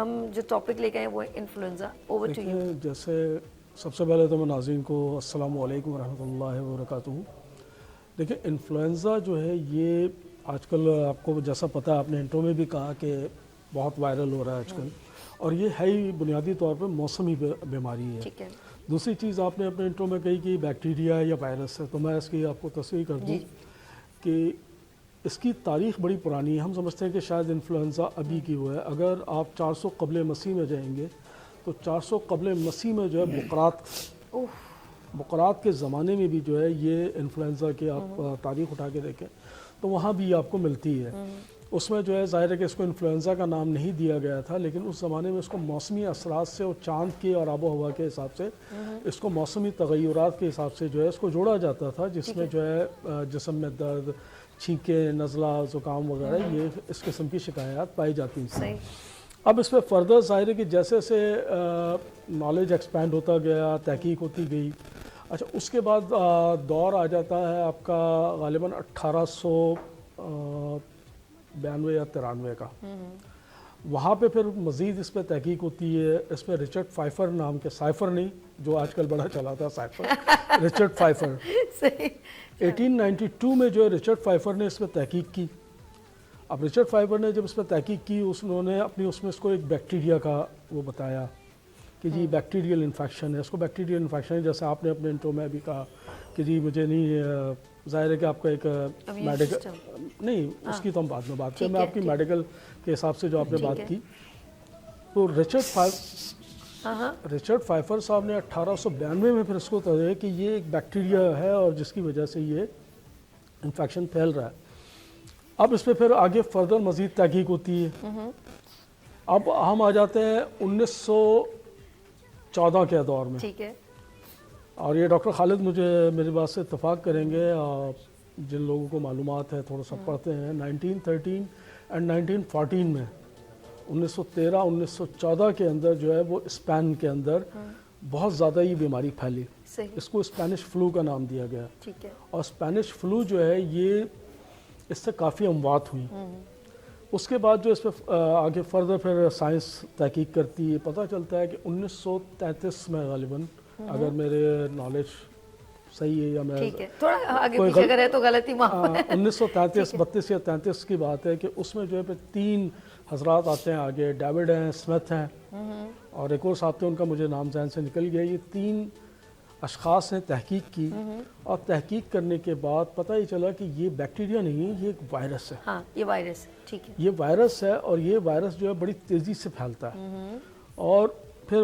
ہم جو ٹاپک لے کے آئے وہ انفلوئنزا. Over to you. دیکھیں جیسے سب سے پہلے تو میں ناظرین کو السلام علیکم ورحمۃ اللہ وبرکاتہ. دیکھیں انفلوئنزا جو ہے یہ آج کل آپ کو جیسا پتہ ہے آپ نے انٹرو میں بھی کہا کہ بہت وائرل ہو رہا ہے آج کل, اور یہ ہے ہی بنیادی طور پہ موسمی بیماری ہے. ٹھیک ہے. دوسری چیز آپ نے اپنے انٹرو میں کہی کہ بیکٹیریا یا وائرس ہے, تو میں اس کی آپ کو تصریح کر دوں کہ اس کی تاریخ بڑی پرانی ہے. ہم سمجھتے ہیں کہ شاید انفلوئنزا ابھی کی ہوا ہے. اگر آپ 400 قبل مسیح میں جائیں گے تو 400 قبل مسیح میں جو ہے بقرات کے زمانے میں بھی جو ہے یہ انفلوئنزا کی آپ تاریخ اٹھا کے دیکھیں تو وہاں بھی آپ کو ملتی ہے. اس میں جو ہے ظاہر ہے کہ اس کو انفلوئنزا کا نام نہیں دیا گیا تھا, لیکن اس زمانے میں اس کو موسمی اثرات سے اور چاند کے اور آب و ہوا کے حساب سے اس کو موسمی تغیرات کے حساب سے جو ہے اس کو جوڑا جاتا تھا, جس میں جو ہے جسم میں درد, چھینکیں, نزلہ, زکام وغیرہ یہ اس قسم کی شکایات پائی جاتی ہیں. اب اس پہ فردر ظاہر ہے کہ جیسے جیسے نالج ایکسپینڈ ہوتا گیا, تحقیق ہوتی گئی. اچھا اس کے بعد دور آ جاتا ہے آپ کا غالباً 1892 یا 93 کا. وہاں پہ پھر مزید اس پہ تحقیق ہوتی ہے. اس پہ رچرڈ فائفر نام کے, سائفر نہیں جو آج کل بڑا چلا تھا سائفر, رچرڈ فائفر 1892 میں جو ہے رچرڈ فائفر نے اس پہ تحقیق کی. اب رچرڈ فائفر نے جب اس پہ تحقیق کی انہوں نے اپنی اس میں اس کو ایک بیکٹیریا کا وہ بتایا کہ جی بیکٹیریل انفیکشن ہے. اس کو بیکٹیریل انفیکشن ہے, جیسے آپ نے اپنے انٹرو میں بھی کہا کہ جی مجھے نہیں, ظاہر ہے کہ آپ کا ایک میڈیکل نہیں, اس کی تو ہم بعد میں بات کریں, میں آپ کی میڈیکل کے حساب سے جو آپ نے بات کی. تو رچرڈ فائفر صاحب نے 1892 میں پھر اس کو تجربہ کہ یہ ایک بیکٹیریا ہے اور جس کی وجہ سے یہ انفیکشن پھیل رہا ہے. اب اس پہ پھر آگے فردر مزید تحقیق ہوتی ہے. اب ہم آ جاتے ہیں 1914 کے دور میں. ٹھیک ہے. اور یہ ڈاکٹر خالد مجھے میری بات سے اتفاق کریں گے, جن لوگوں کو معلومات ہے تھوڑا سا پڑھتے ہیں. 1913 اینڈ 1914 میں 1913-1914 کے اندر جو ہے وہ اسپین کے اندر بہت زیادہ یہ بیماری پھیلی. اس کو اسپینش فلو کا نام دیا گیا. ٹھیک ہے. اور اسپینش فلو جو ہے یہ اس سے کافی اموات ہوئی. اس کے بعد جو اس پہ آگے فردر پھر سائنس تحقیق کرتی ہے, پتہ چلتا ہے کہ 1933 میں غالباً, اگر میرے نالج صحیح ہے یا میں ٹھیک ہے تھوڑا آگے پیچھے کرے تو غلطی معاف. 1933 32 یا 33 کی بات ہے کہ اس میں جو ہے پھر 3 حضرات آتے ہیں آگے, ڈیوڈ ہیں, اسمتھ ہیں, اور ایک اور صاحب تھے ان کا مجھے نام ذہن سے نکل گیا. یہ 3 اشخاص نے تحقیق کی, اور تحقیق کرنے کے بعد پتہ ہی چلا کہ یہ بیکٹیریا نہیں ہے, یہ ایک وائرس ہے. ہاں یہ وائرس ہے. ٹھیک ہے. یہ وائرس ہے, اور یہ وائرس جو ہے بڑی تیزی سے پھیلتا ہے. اور پھر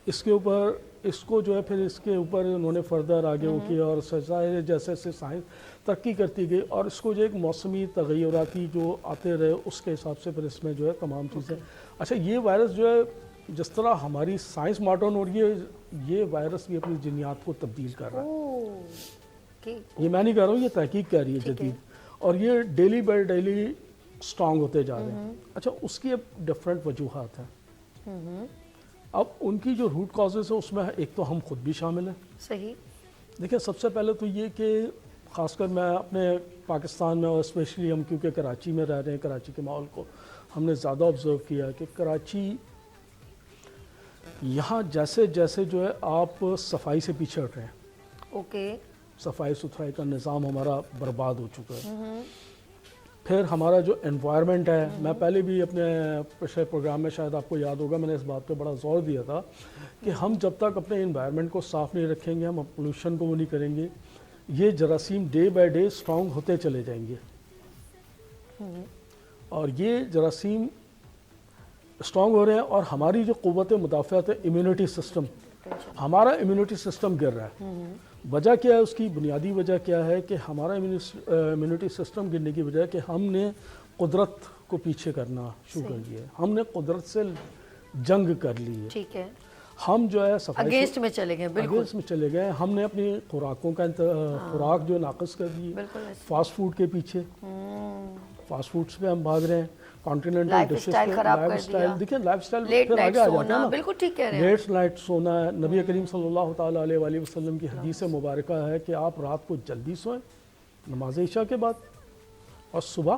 اس کے اوپر اس کو جو ہے پھر اس کے اوپر انہوں نے فردر آگے وہ کیا, اور جیسے جیسے سائنس ترقی کرتی گئی, اور اس کو جو ایک موسمی تغیراتی جو آتے رہے اس کے حساب سے پھر اس میں جو ہے تمام چیزیں. اچھا یہ وائرس جو ہے جس طرح ہماری سائنس ماڈرن ہو رہی ہے, یہ وائرس بھی اپنی جینیات کو تبدیل کر رہا ہے. یہ میں نہیں کہہ رہا ہوں, یہ تحقیق کر رہی ہے جدید, اور یہ ڈیلی بائی ڈیلی اسٹرانگ ہوتے جا رہے ہیں. اچھا اس کی اب ڈفرینٹ وجوہات ہیں. اب ان کی جو روٹ کازز ہیں اس میں ایک تو ہم خود بھی شامل ہیں. صحیح. دیکھیں سب سے پہلے تو یہ کہ خاص کر میں اپنے پاکستان میں, اور اسپیشلی ہم کیونکہ کراچی میں رہ رہے ہیں, کراچی کے ماحول کو ہم نے زیادہ آبزرو کیا کہ کراچی یہاں جیسے جیسے جو ہے آپ صفائی سے پیچھے ہٹ رہے ہیں. اوکے. صفائی ستھرائی کا نظام ہمارا برباد ہو چکا ہے. پھر ہمارا جو انوائرمنٹ ہے, میں پہلے بھی اپنے پچھلے پروگرام میں شاید آپ کو یاد ہوگا میں نے اس بات پہ بڑا زور دیا تھا کہ ہم جب تک اپنے انوائرمنٹ کو صاف نہیں رکھیں گے, ہم پولوشن کو وہ نہیں کریں گے, یہ جراثیم ڈے بائی ڈے اسٹرانگ ہوتے چلے جائیں گے. اور یہ جراثیم اسٹرانگ ہو رہے ہیں, اور ہماری جو قوت مدافعت ہے, امیونٹی سسٹم, ہمارا امیونٹی سسٹم گر رہا ہے. وجہ کیا ہے, اس کی بنیادی وجہ کیا ہے کہ ہمارا امیونٹی سسٹم گرنے کی وجہ ہے کہ ہم نے قدرت کو پیچھے کرنا شروع کر دیا ہے. ہم نے قدرت سے جنگ کر لی ہے. ٹھیک ہے. ہم جو ہے صفائی اگینسٹ میں چلے گئے. بالکل اگینسٹ میں چلے گئے. ہم نے اپنی خوراکوں کا خوراک جو ناقص کر دی, فاسٹ فوڈ کے پیچھے, فاسٹ فوڈس پہ ہم بھاگ رہے ہیں, کانٹیننٹل ڈشز پہ لائف اسٹائل. دیکھیں لائف اسٹائل پھر آگے آ جاتا ہے نا. بالکل ٹھیک کہہ رہے ہیں. لیٹ نائٹ سونا ہے. نبی کریم صلی اللہ تعالیٰ علیہ وآلہ وسلم کی حدیث مبارکہ ہے کہ آپ رات کو جلدی سوئیں نماز عشاء کے بعد, اور صبح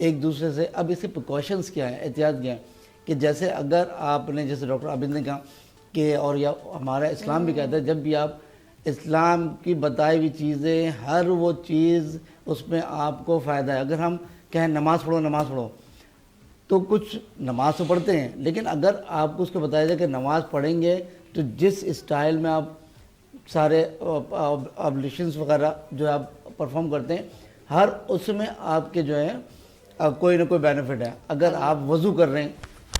ایک دوسرے سے. اب اس کے پریکاشنس کیا ہیں, احتیاط کیا ہیں, کہ جیسے اگر آپ نے, جیسے ڈاکٹر عابد نے کہا کہ, اور یا ہمارا اسلام بھی کہتا ہے, جب بھی آپ اسلام کی بتائی ہوئی چیزیں, ہر وہ چیز اس میں آپ کو فائدہ ہے. اگر ہم کہیں نماز پڑھو تو کچھ نماز تو پڑھتے ہیں, لیکن اگر آپ کو اس کو بتایا جائے کہ نماز پڑھیں گے تو جس اسٹائل میں آپ سارے ابلیشنس وغیرہ جو آپ پرفارم کرتے ہیں, ہر اس میں آپ کے جو ہے کوئی نہ کوئی بینیفٹ ہے. اگر آپ وضو کر رہے ہیں,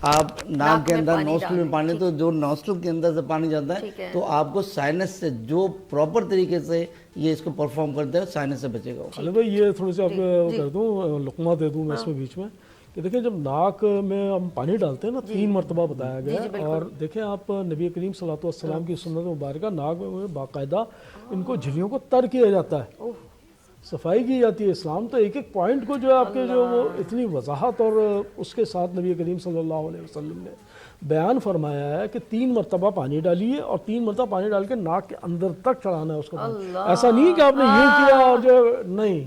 آپ ناک کے اندر نوسٹل میں پانی, تو جو نوسٹل کے اندر سے پانی جاتا ہے تو آپ کو سائنس سے جو پراپر طریقے سے یہ اس کو پرفارم کرتے ہیں سائنس سے بچے گا. خالد بھائی یہ تھوڑی سی آپ کو کر دوں, لقمہ دے دوں میں اس میں بیچ میں, کہ دیکھیں جب ناک میں ہم پانی ڈالتے ہیں نا 3 مرتبہ بتایا گیا ہے, اور دیکھیں آپ نبی کریم صلی اللہ علیہ وسلم کی سنت مبارکہ, ناک میں باقاعدہ ان کو جھلیوں کو تر کیا جاتا ہے, صفائی کی جاتی ہے. اسلام تو ایک ایک پوائنٹ کو جو ہے آپ کے جو وہ اتنی وضاحت اور اس کے ساتھ نبی کریم صلی اللہ علیہ وسلم نے بیان فرمایا ہے کہ 3 مرتبہ پانی ڈالیے, اور 3 مرتبہ پانی ڈال کے ناک کے اندر تک چڑھانا ہے اس کو. ایسا نہیں کہ آپ نے یوں کیا اور جو نہیں,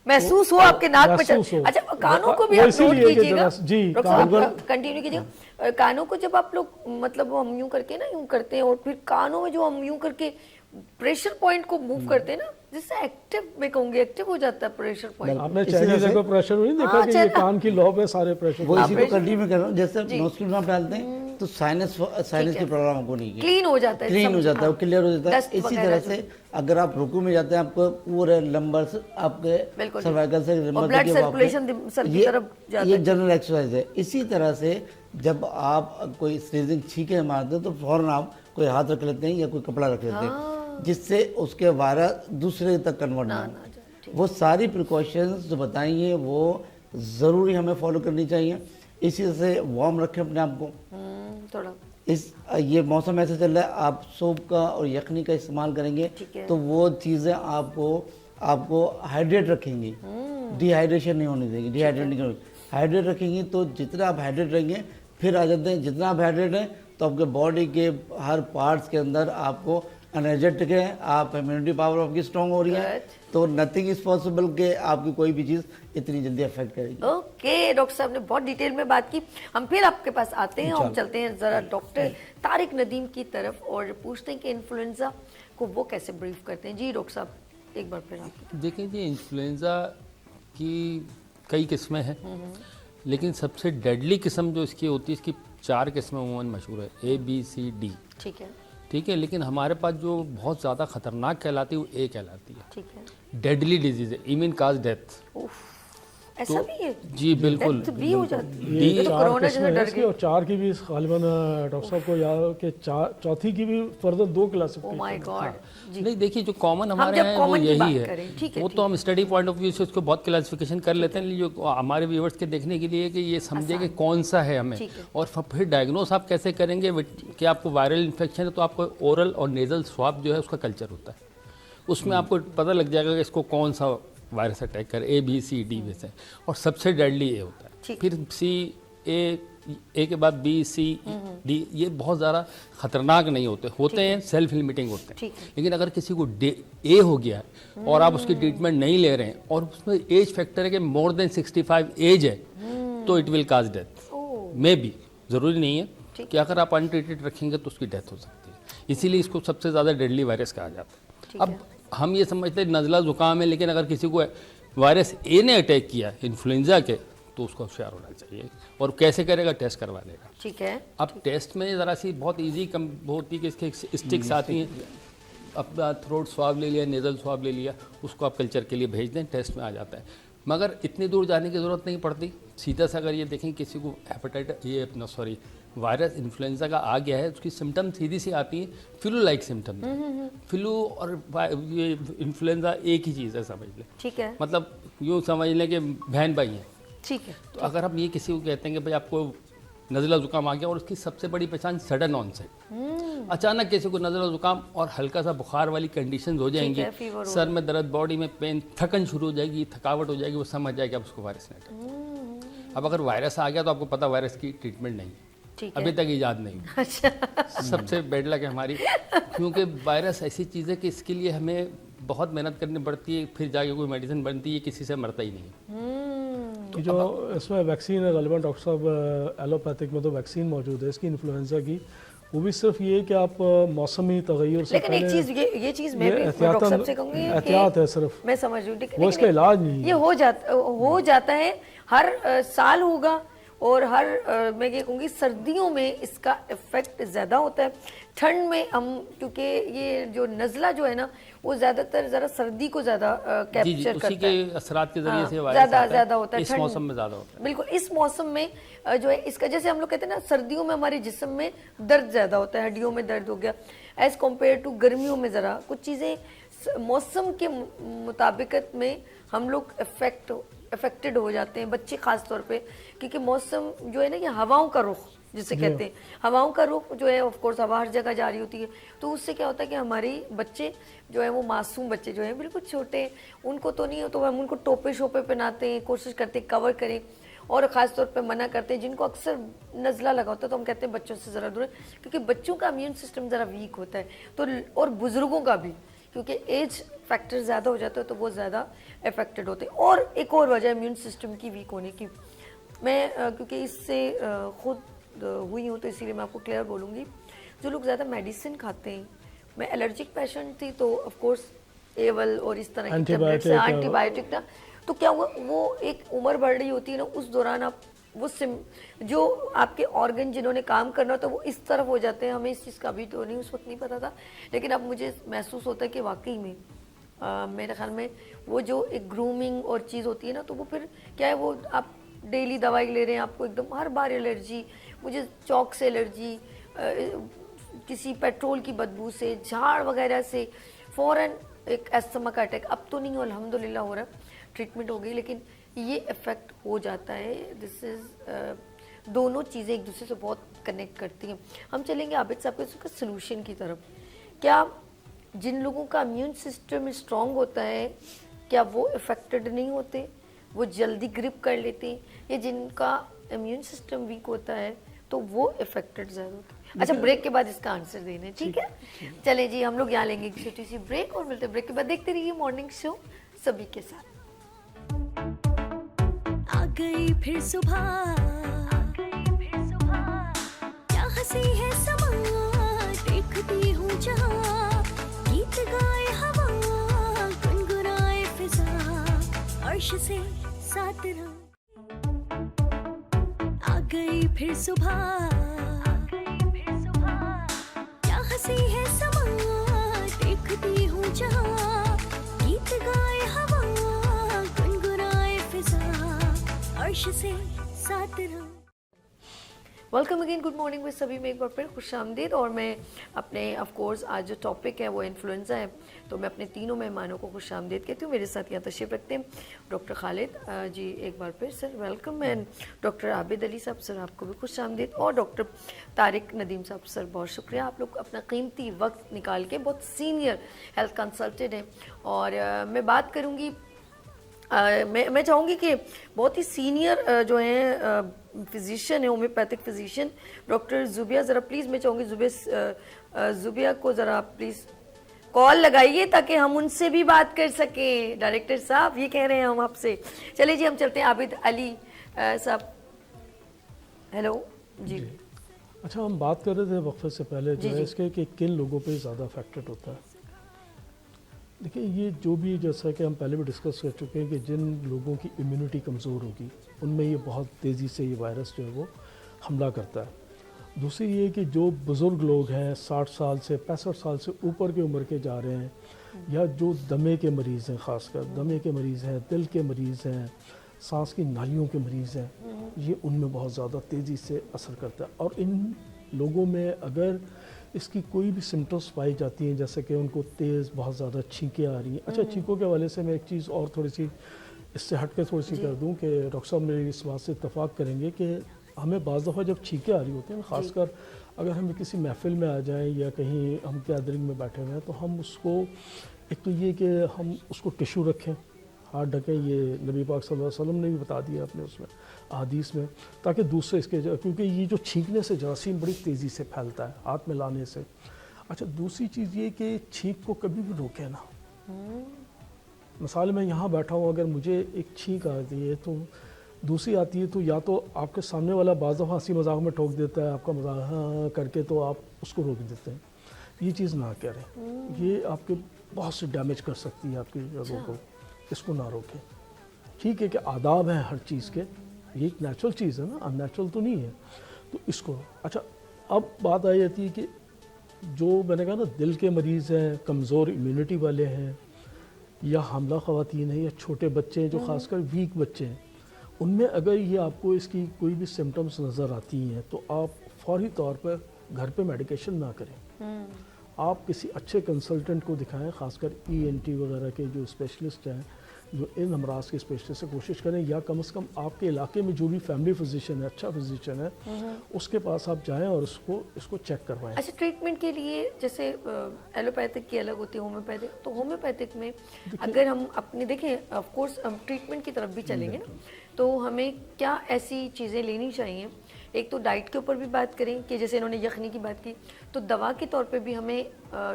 محسوس ہو آپ کے ناک پہ. اچھا کانوں کو بھی آپ نوٹ کیجیے گا, جی کنٹینیو کیجیے گا. کانوں کو جب آپ لوگ مطلب ہم یوں کر کے نا یوں کرتے ہیں, اور پھر کانوں میں جو ہم یوں کر کے پریشر پوائنٹ کو موو کرتے ہیں نا, جس سے ایکٹیو میں کہوں گے ایکٹیو ہو جاتا ہے پریشر پوائنٹ. آپ نے چائنیز کو پریشر نہیں دیکھا کہ یہ کان کی لوب ہے سارے پریشر, وہ اسی کو کنٹینیو میں کر رہا ہوں. جیسے نوسٹل میں آپ ڈالتے ہیں تو سائنس کی پرابلم کو نہیں, کلین ہو جاتا ہے, کلین ہو جاتا ہے, وہ کلیئر ہو جاتا ہے. اسی طرح سے اگر آپ رکوع میں جاتے ہیں, آپ کو پورے لمبر سے آپ کے سروائیکل سے بلڈ سرکولیشن سر کی طرف جاتا ہے. یہ جنرل ایکسرسائز ہے. اسی طرح سے جب آپ کوئی سنیزنگ چھینکیں مارتے ہیں تو فوراً آپ کوئی ہاتھ رکھ لیتے ہیں یا کوئی کپڑا رکھ لیتے ہیں, جس سے اس کے وائرس دوسرے تک کنورٹ نہ ہو. وہ ساری پریکاشنز جو بتائیں گے وہ ضروری ہمیں فالو کرنی چاہیے. اسی طرح سے وارم رکھیں اپنے آپ کو تھوڑا. یہ موسم ایسے چل رہا ہے, آپ سوپ کا اور یخنی کا استعمال کریں گے تو وہ چیزیں آپ کو ہائیڈریٹ رکھیں گی, ڈی ہائیڈریشن نہیں ہونے دیں گی. ڈی ہائیڈریٹ نہیں کریں گی, ہائیڈریٹ رکھیں گی تو جتنا آپ ہائیڈریٹ رہیں گے پھر آ جاتے ہیں, جتنا آپ ہائیڈریٹ ہیں تو آپ کے باڈی کے ہر پارٹس کے اندر آپ کو انرجیٹک ہے, آپ امیونٹی پاور آپ کی اسٹرانگ ہو رہی ہے, تو نتھنگ از پاسبل کہ آپ کی کوئی بھی چیز اتنی جلدی افیکٹ کرے گی. اوکے ڈاکٹر صاحب نے بہت ڈیٹیل میں بات کی. ہم پھر آپ کے پاس آتے ہیں, ہم چلتے ہیں ذرا ڈاکٹر طارق ندیم کی طرف اور پوچھتے ہیں کہ انفلوئنزا کو وہ کیسے بریف کرتے ہیں. جی ڈاکٹر صاحب ایک بار پھر آپ دیکھیں جی, انفلوئنزا کی کئی قسمیں ہیں, لیکن سب سے ڈیڈلی قسم جو اس کی ہوتی ہے, اس کی 4 قسمیں عموماً مشہور ہے, ABCD. ٹھیک ہے, لیکن ہمارے پاس جو بہت زیادہ خطرناک کہلاتی ہے وہ A کہلاتی ہے. ڈیڈلی ڈیزیز ہے, ایون کاز ڈیتھ. ایسا بھی ہے؟ جی بالکل. بھی ہو جاتی ہے. یہ 4 قسمیں ہیں اس کی, اور 4 کی بھی غالباً ڈاکٹر صاحب کو یاد ہو کہ چوتھی کی بھی فردر 2 کلاسیفیکیشن. او مائی گاڈ. نہیں دیکھیے جو کامن ہمارے ہیں وہ یہی ہے, وہ تو ہم اسٹڈی پوائنٹ آف ویو سے اس کو بہت کلاسیفیکیشن کر لیتے ہیں, جو ہمارے ویورز کے دیکھنے کے لیے کہ یہ سمجھے کہ کون سا ہے ہمیں, اور پھر ڈائگنوز آپ کیسے کریں گے کہ آپ کو وائرل انفیکشن ہے تو آپ کو اورل اور نیزل سواب جو ہے اس کا کلچر ہوتا ہے, اس میں آپ کو پتہ لگ جائے گا کہ اس کو کون سا وائرس اٹیک کر, ABCD میں سے, اور سب سے ڈیڈلی اے ہوتا ہے. پھر اے کے بعد BCD, یہ بہت زیادہ خطرناک نہیں ہوتے ہیں, سیلف لمیٹنگ ہوتے ہیں. لیکن اگر کسی کو اے ہو گیا ہے اور آپ اس کی ٹریٹمنٹ نہیں لے رہے ہیں, اور اس میں ایج فیکٹر ہے کہ مور دین 65 ایج ہے, تو it will cause death. May be, ضروری نہیں ہے کہ اگر آپ انٹریٹڈ رکھیں گے تو اس کی ڈیتھ ہو سکتی ہے. اسی لیے اس کو سب سے زیادہ ڈیڈلی وائرس کہا جاتا ہے. اب ہم یہ سمجھتے ہیں نزلہ زکام ہے, لیکن اگر کسی کو وائرس اے نے اٹیک کیا انفلوئنزا کے تو اس کو ہوشیار ہونا چاہیے. اور کیسے کرے گا؟ ٹیسٹ کروا لے گا. ٹھیک ہے. اب ٹیسٹ میں ذرا سی بہت ایزی ہوتی ہے کہ اس کے اسٹکس آتی ہیں, اپنا تھروٹ سواب لے لیا, نیزل سواب لے لیا, اس کو آپ کلچر کے لیے بھیج دیں, ٹیسٹ میں آ جاتا ہے. مگر اتنی دور جانے کی ضرورت نہیں پڑتی. سیدھا سا اگر یہ دیکھیں کسی کو وائرس انفلوئنزا کا آ گیا ہے, اس کی سمٹم سیدھی سی آتی ہیں فلو لائک سمٹم. فلو اور یہ انفلوئنزا ایک ہی چیز ہے سمجھ لیں. ٹھیک ہے. مطلب یوں سمجھ لیں کہ بہن بھائی ہیں. ٹھیک ہے. تو اگر ہم یہ کسی کو کہتے ہیں کہ بھائی آپ کو نزلہ زکام آ گیا, اور اس کی سب سے بڑی پہچان سڈن آن سیٹ, اچانک کسی کو نزلہ زکام اور ہلکا سا بخار والی کنڈیشنز ہو جائیں گی, سر میں درد, باڈی میں پین, تھکن شروع ہو جائے گی, تھکاوٹ ہو جائے گی, وہ سمجھ جائے گا اب اس کو وائرس نے. اب اگر وائرس آ گیا تو آپ کو پتا وائرس کی ٹریٹمنٹ نہیں ہے, ابھی تک ایجاد نہیں. سب سے بیڈ لک ہے ہماری, کیونکہ وائرس ایسی چیز ہے کہ اس کے لیے ہمیں بہت محنت کرنی پڑتی ہے, پھر جا کے کوئی میڈیسن بنتی ہے, کسی سے مرتا ہی نہیں. جو اس میں ویکسین ہے غالباً ڈاکٹر صاحب ایلوپیتھک میں تو ویکسین موجود ہے اس کی انفلوئنزا کی، وہ بھی صرف یہ کہ آپ موسمی تغیر سے لیکن ایک چیز یہ چیز میں بھی ڈاکٹر صاحب سے کہوں گی احتیاط ہے صرف، میں سمجھ رہی ہوں وہ اس کا علاج نہیں ہے. یہ ہو جاتا ہے ہر سال ہوگا، اور ہر میں یہ کہوں گی سردیوں میں اس کا افیکٹ زیادہ ہوتا ہے. ٹھنڈ میں ہم کیونکہ یہ جو نزلہ جو ہے نا وہ زیادہ تر ذرا سردی کو زیادہ کیپچر کرتا ہے، اسی کے اثرات کے ذریعے سے زیادہ ہوتا ہے، اس موسم میں زیادہ ہوتا ہے. بالکل اس موسم میں جو ہے اس کا جیسے ہم لوگ کہتے ہیں نا سردیوں میں ہمارے جسم میں درد زیادہ ہوتا ہے، ہڈیوں میں درد ہو گیا، ایز کمپیئر ٹو گرمیوں میں ذرا کچھ چیزیں موسم کے مطابقت میں ہم لوگ افیکٹڈ ہو جاتے ہیں، بچے خاص طور پہ، کیونکہ موسم جو ہے نا یہ ہواؤں کا رخ جسے کہتے ہیں، ہواؤں کا رخ جو ہے آف کورس ہوا ہر جگہ جاری ہوتی ہے، تو اس سے کیا ہوتا ہے کہ ہماری بچے جو ہیں وہ معصوم بچے جو ہیں بالکل چھوٹے، ان کو تو نہیں ہو تو ہم ان کو ٹوپے شوپے پہناتے ہیں، کوشش کرتے ہیں کور کریں، اور خاص طور پہ منع کرتے ہیں جن کو اکثر نزلہ لگا ہوتا ہے تو ہم کہتے ہیں بچوں سے ذرا دور، کیونکہ بچوں کا امیون سسٹم ذرا ویک ہوتا ہے، تو اور بزرگوں کا بھی کیونکہ ایج فیکٹر زیادہ ہو جاتا ہے تو وہ زیادہ افیکٹڈ ہوتے ہیں. اور ایک اور وجہ امیون سسٹم کی ویک ہونے کی، میں کیونکہ اس سے خود ہوئی ہوں تو اسی لیے میں آپ کو کلیئر بولوں گی، جو لوگ زیادہ میڈیسن کھاتے ہیں، میں الرجک پیشنٹ تھی تو آف کورس ایول اور اس طرح کی ٹیبلیٹس اینٹی بایوٹک تھا، تو کیا ہوا وہ ایک عمر بڑھ رہی ہوتی ہے نا اس دوران آپ وہ جو آپ کے آرگن جنہوں نے کام کرنا ہوتا ہے وہ اس طرف ہو جاتے ہیں. ہمیں اس چیز کا بھی تو نہیں اس وقت نہیں پتا تھا، لیکن اب مجھے محسوس ہوتا ہے کہ واقعی میں میرے خیال میں وہ جو ایک گرومنگ اور چیز ہوتی ہے نا تو وہ پھر کیا ہے، وہ آپ ڈیلی دوائی لے رہے ہیں، آپ کو ایک دم ہر بار الرجی، مجھے چوک سے الرجی، کسی پیٹرول کی بدبو سے، جھاڑ وغیرہ سے فوراً ایک ایستھما کا اٹیک، اب تو نہیں الحمدللہ ہو رہا، ٹریٹمنٹ ہو گئی، لیکن یہ افیکٹ ہو جاتا ہے. دس از دونوں چیزیں ایک دوسرے سے بہت کنیکٹ کرتی ہیں. ہم چلیں گے عابد صاحب کے سلوشن کی طرف. کیا جن لوگوں کا امیون سسٹم اسٹرانگ ہوتا ہے کیا وہ افیکٹڈ نہیں ہوتے، وہ جلدی گرپ کر لیتے ہیں، یا جن کا امیون سسٹم ویک ہوتا ہے تو وہ افیکٹڈ زیادہ ہوتے ہیں؟ اچھا بریک کے بعد اس کا آنسر دینا ہے، ٹھیک ہے؟ چلیں جی ہم لوگ یہاں لیں گے ایک چھوٹی سی بریک اور ملتے ہیں بریک کے بعد. دیکھتے رہیے مارننگ شو سبھی کے ساتھ. آ گئی پھر صبح، کیا ہنسی ہے سما، دیکھتی ہوں جہاں، گیت گائے ہوا، گنگنائے فضا، عرش سے ساتھ رہا. آ گئی پھر صبح، کیا ہنسی ہے سما، دیکھتی ہوں جہاں، گیت گائے ہوا، گنگنائے فضا، عرش سے ساتھ رہا. Welcome again, good morning with سبھی میں ایک بار پھر خوش آمدید. اور میں اپنے آف کورس آج جو ٹاپک ہے وہ انفلوئنزا ہے، تو میں اپنے تینوں مہمانوں کو خوش آمدید کہتی ہوں. میرے ساتھ یہاں تشریف رکھتے ہیں ڈاکٹر خالد جی، ایک بار پھر sir welcome, and doctor Abid Ali صاحب سر آپ کو بھی خوش آمدید، اور ڈاکٹر طارق ندیم صاحب سر بہت شکریہ، آپ لوگ اپنا قیمتی وقت نکال کے بہت سینئر ہیلتھ کنسلٹنٹ ہیں. اور میں بات کروں گی، میں چاہوں گی کہ بہت ہی سینئر جو ہیں فزیشین ہیں، ہومیوپیتھک فزیشین ڈاکٹر زوبیہ، ذرا پلیز میں چاہوں گی زوبیہ کو ذرا پلیز کال لگائیے تاکہ ہم ان سے بھی بات کر سکیں. ڈائریکٹر صاحب یہ کہہ رہے ہیں ہم آپ سے. چلیے جی ہم چلتے ہیں عابد علی صاحب. ہیلو جی. اچھا ہم بات کر رہے تھے وقفے سے پہلے جو ہے اس کے کہ کن لوگوں پہ زیادہ افیکٹڈ ہوتا ہے. دیکھیں یہ جو بھی جیسا کہ ہم پہلے بھی ڈسکس کر چکے ہیں کہ جن لوگوں کی امیونٹی کمزور ہوگی ان میں یہ بہت تیزی سے یہ وائرس جو ہے وہ حملہ کرتا ہے. دوسری یہ کہ جو بزرگ لوگ ہیں 60 سال سے 65 سال سے اوپر کی عمر کے جا رہے ہیں، یا جو دمے کے مریض ہیں، خاص کر دمے کے مریض ہیں، دل کے مریض ہیں، سانس کی نالیوں کے مریض ہیں، یہ ان میں بہت زیادہ تیزی سے اثر کرتا ہے. اور ان لوگوں میں اگر اس کی کوئی بھی سمٹمس پائی جاتی ہیں، جیسے کہ ان کو تیز بہت زیادہ چھینکیں آ رہی ہیں. اچھا چھینکوں کے حوالے سے میں ایک چیز اور تھوڑی سی اس سے ہٹ کے تھوڑی سی کر دوں کہ ڈاکٹر صاحب میری اس بات سے اتفاق کریں گے کہ ہمیں بعض دفعہ جب چھینکیں آ رہی ہوتی ہیں، خاص کر اگر ہم کسی محفل میں آ جائیں یا کہیں ہم گیدرنگ میں بیٹھے ہوئے ہیں، تو ہم اس کو ایک تو یہ کہ ہم اس کو ٹیشو رکھیں، ہاتھ ڈھکیں، یہ نبی پاک صلی اللہ علیہ وسلم نے بھی بتا دیا اپنے اس میں احادیث میں، تاکہ دوسرے اس کے کیونکہ یہ جو چھینکنے سے جراثیم بڑی تیزی سے پھیلتا ہے ہاتھ میں لانے سے. اچھا دوسری چیز یہ کہ چھینک کو کبھی بھی روکے نا. مثال میں یہاں بیٹھا ہوں، اگر مجھے ایک چھینک آ گئی ہے تو دوسری آتی ہے تو یا تو آپ کے سامنے والا بعض دفعہ ہنسی مذاق میں ٹھوک دیتا ہے آپ کا مذاق ہاں کر کے، تو آپ اس کو روک دیتے ہیں. یہ چیز نہ کریں، یہ آپ کے بہت سے ڈیمیج کر سکتی ہے آپ کی جگہوں کو، اس کو نہ روکیں. ٹھیک ہے کہ آداب ہیں ہر چیز کے، یہ ایک نیچرل چیز ہے نا، ان نیچرل تو نہیں ہے، تو اس کو. اچھا اب بات آ جاتی ہے کہ جو میں نے کہا نا دل کے مریض ہیں، کمزور امیونٹی والے ہیں، یا حاملہ خواتین ہیں، یا چھوٹے بچے ہیں جو خاص کر ویک بچے ہیں، ان میں اگر یہ آپ کو اس کی کوئی بھی سمٹمز نظر آتی ہیں تو آپ فوری طور پر گھر پہ میڈیکیشن نہ کریں. آپ کسی اچھے کنسلٹنٹ کو دکھائیں، خاص کر ENT وغیرہ کے جو اسپیشلسٹ ہیں، جو ان امراض کے اسپیشلسٹ سے کوشش کریں، یا کم از کم آپ کے علاقے میں جو بھی فیملی فزیشین ہے، اچھا فزیشین ہے، اس کے پاس آپ جائیں اور اس کو چیک کروائیں. اچھا ٹریٹمنٹ کے لیے جیسے ایلوپیتھک کی الگ ہوتی ہے، ہومیوپیتھک، تو ہومیوپیتھک میں اگر ہم اپنی دیکھیں آف کورس ہم ٹریٹمنٹ کی طرف بھی چلیں گے نا، تو ہمیں کیا ایسی چیزیں لینی چاہیے؟ ایک تو ڈائٹ کے اوپر بھی بات کریں کہ جیسے انہوں نے یخنی کی بات کی، تو دوا کے طور پہ بھی ہمیں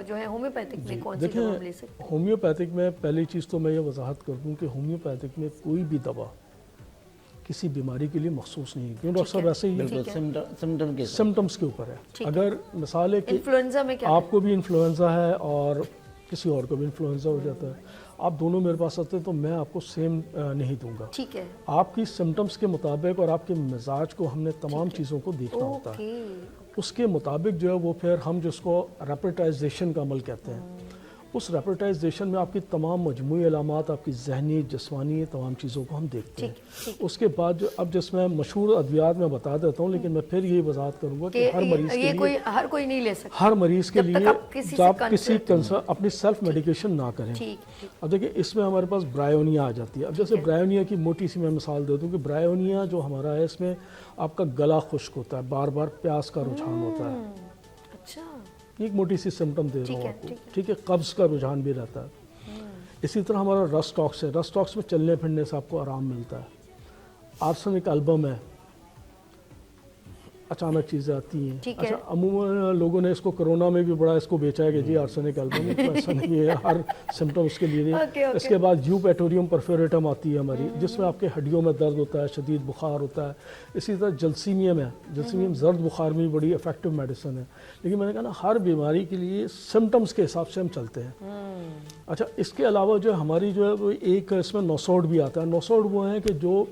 جو ہے ہومیوپیتھک میں کون سی دوا ہم لے سکتے ہیں؟ ہومیوپیتھک میں پہلی چیز تو میں یہ وضاحت کر دوں کہ ہومیوپیتھک میں کوئی بھی دوا کسی بیماری کے لیے مخصوص نہیں ہے، کیوں ڈاکٹر صاحب ایسے ہی سمٹمز کے اوپر ہے. اگر مثال ہے کہ انفلوئنزا میں کیا آپ کو بھی انفلوئنزا ہے اور کسی اور کو بھی انفلوئنزا ہو جاتا ہے، آپ دونوں میرے پاس آتے ہیں تو میں آپ کو سیم نہیں دوں گا. ٹھیک ہے، آپ کی سمٹمز کے مطابق اور آپ کے مزاج کو ہم نے تمام چیزوں کو دیکھنا ہوتا ہے. اس کے مطابق جو ہے وہ پھر ہم جس کو ریپرٹائزیشن کا عمل کہتے ہیں، اس ریپرٹائزیشن میں آپ کی تمام مجموعی علامات، آپ کی ذہنی جسمانی تمام چیزوں کو ہم دیکھتے ہیں. اس کے بعد جو اب جس میں مشہور ادویات میں بتا دیتا ہوں، لیکن میں پھر یہی وضاحت کروں گا کہ ہر مریض کے لیے ہر کوئی نہیں لے سکتا، ہر مریض کے لیے آپ کسی اپنی سیلف میڈیکیشن نہ کریں. اب دیکھیں اس میں ہمارے پاس برائیونیا آ جاتی ہے. اب جیسے برائیونیا کی موٹی سی میں مثال دے دوں کہ برائیونیا جو ہمارا ہے، اس میں آپ کا گلا خشک ہوتا ہے، بار بار پیاس کا رجحان ہوتا ہے. اچھا، ایک موٹی سی سمٹم دے رہا ہوں آپ کو. ٹھیک ہے، قبض کا رجحان بھی رہتا ہے. اسی طرح ہمارا رسٹاکس ہے، رسٹاکس میں چلنے پھرنے سے آپ کو آرام ملتا ہے. آرسنک البم ہے، اچانک چیزیں آتی ہیں. اچھا عموماً لوگوں نے اس کو کرونا میں بھی بڑا اس کو بیچا ہے کہ جی آرسنک البم، ایسا نہیں ہے، ہر سمٹم اس کے لیے نہیں. اس کے بعد یوپیٹوریم پرفیوریٹم آتی ہے ہماری، جس میں آپ کے ہڈیوں میں درد ہوتا ہے، شدید بخار ہوتا ہے. اسی طرح جلسیمیم ہے، جلسیمیم زرد بخار میں بڑی افیکٹو میڈیسن ہے. لیکن میں نے کہا نا ہر بیماری کے لیے سمٹمز کے حساب سے ہم چلتے ہیں. اچھا اس کے علاوہ جو ہماری جو ہے وہ ایک اس میں نوسوڈ بھی آتا ہے. نوسوڈ وہ ہیں کہ جو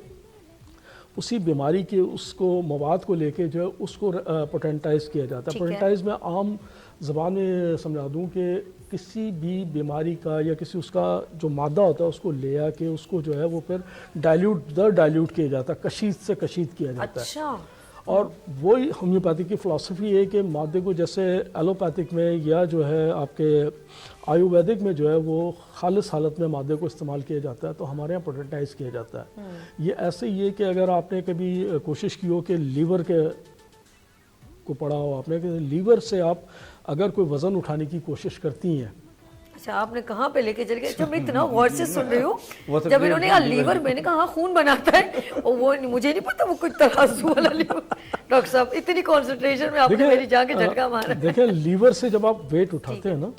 اسی بیماری کے اس کو مواد کو لے کے جو ہے اس کو پوٹینٹائز کیا جاتا ہے. پوٹینٹائز میں عام زبان میں سمجھا دوں کہ کسی بھی بیماری کا یا کسی اس کا جو مادہ ہوتا ہے اس کو لے آ کے اس کو جو ہے وہ پھر ڈائلیوٹ کیا جاتا ہے، کشید سے کشید کیا جاتا ہے. اور وہی ہومیوپیتھی کی فلسفی ہے کہ مادے کو جیسے ایلوپیتھک میں یا جو ہے آپ کے آیورویدک میں جو ہے وہ خالص حالت میں مادے کو استعمال کیا جاتا ہے، تو ہمارے یہاں پوٹینٹائز کیا جاتا ہے. یہ ایسے ہی ہے کہ اگر آپ نے کبھی کوشش کی ہو کہ لیور کو پڑھا ہو آپ نے کہ لیور سے آپ اگر کوئی وزن اٹھانے کی کوشش کرتی ہیں. اچھا آپ نے کہاں پہ لے کے چل گئے؟ جب میں اتنا غور سے سن رہی ہوں، جب انہوں نے کہا لیور، میں نے کہا خون بناتا ہے، وہ مجھے نہیں پتا وہ کچھ ترازو والا لیور. ڈاکٹر صاحب اتنی کانسنٹریشن میں آپ نے میری جا کے جھٹکا مارا. دیکھیں لیور سے جب آپ ویٹ اٹھاتے ہیں نا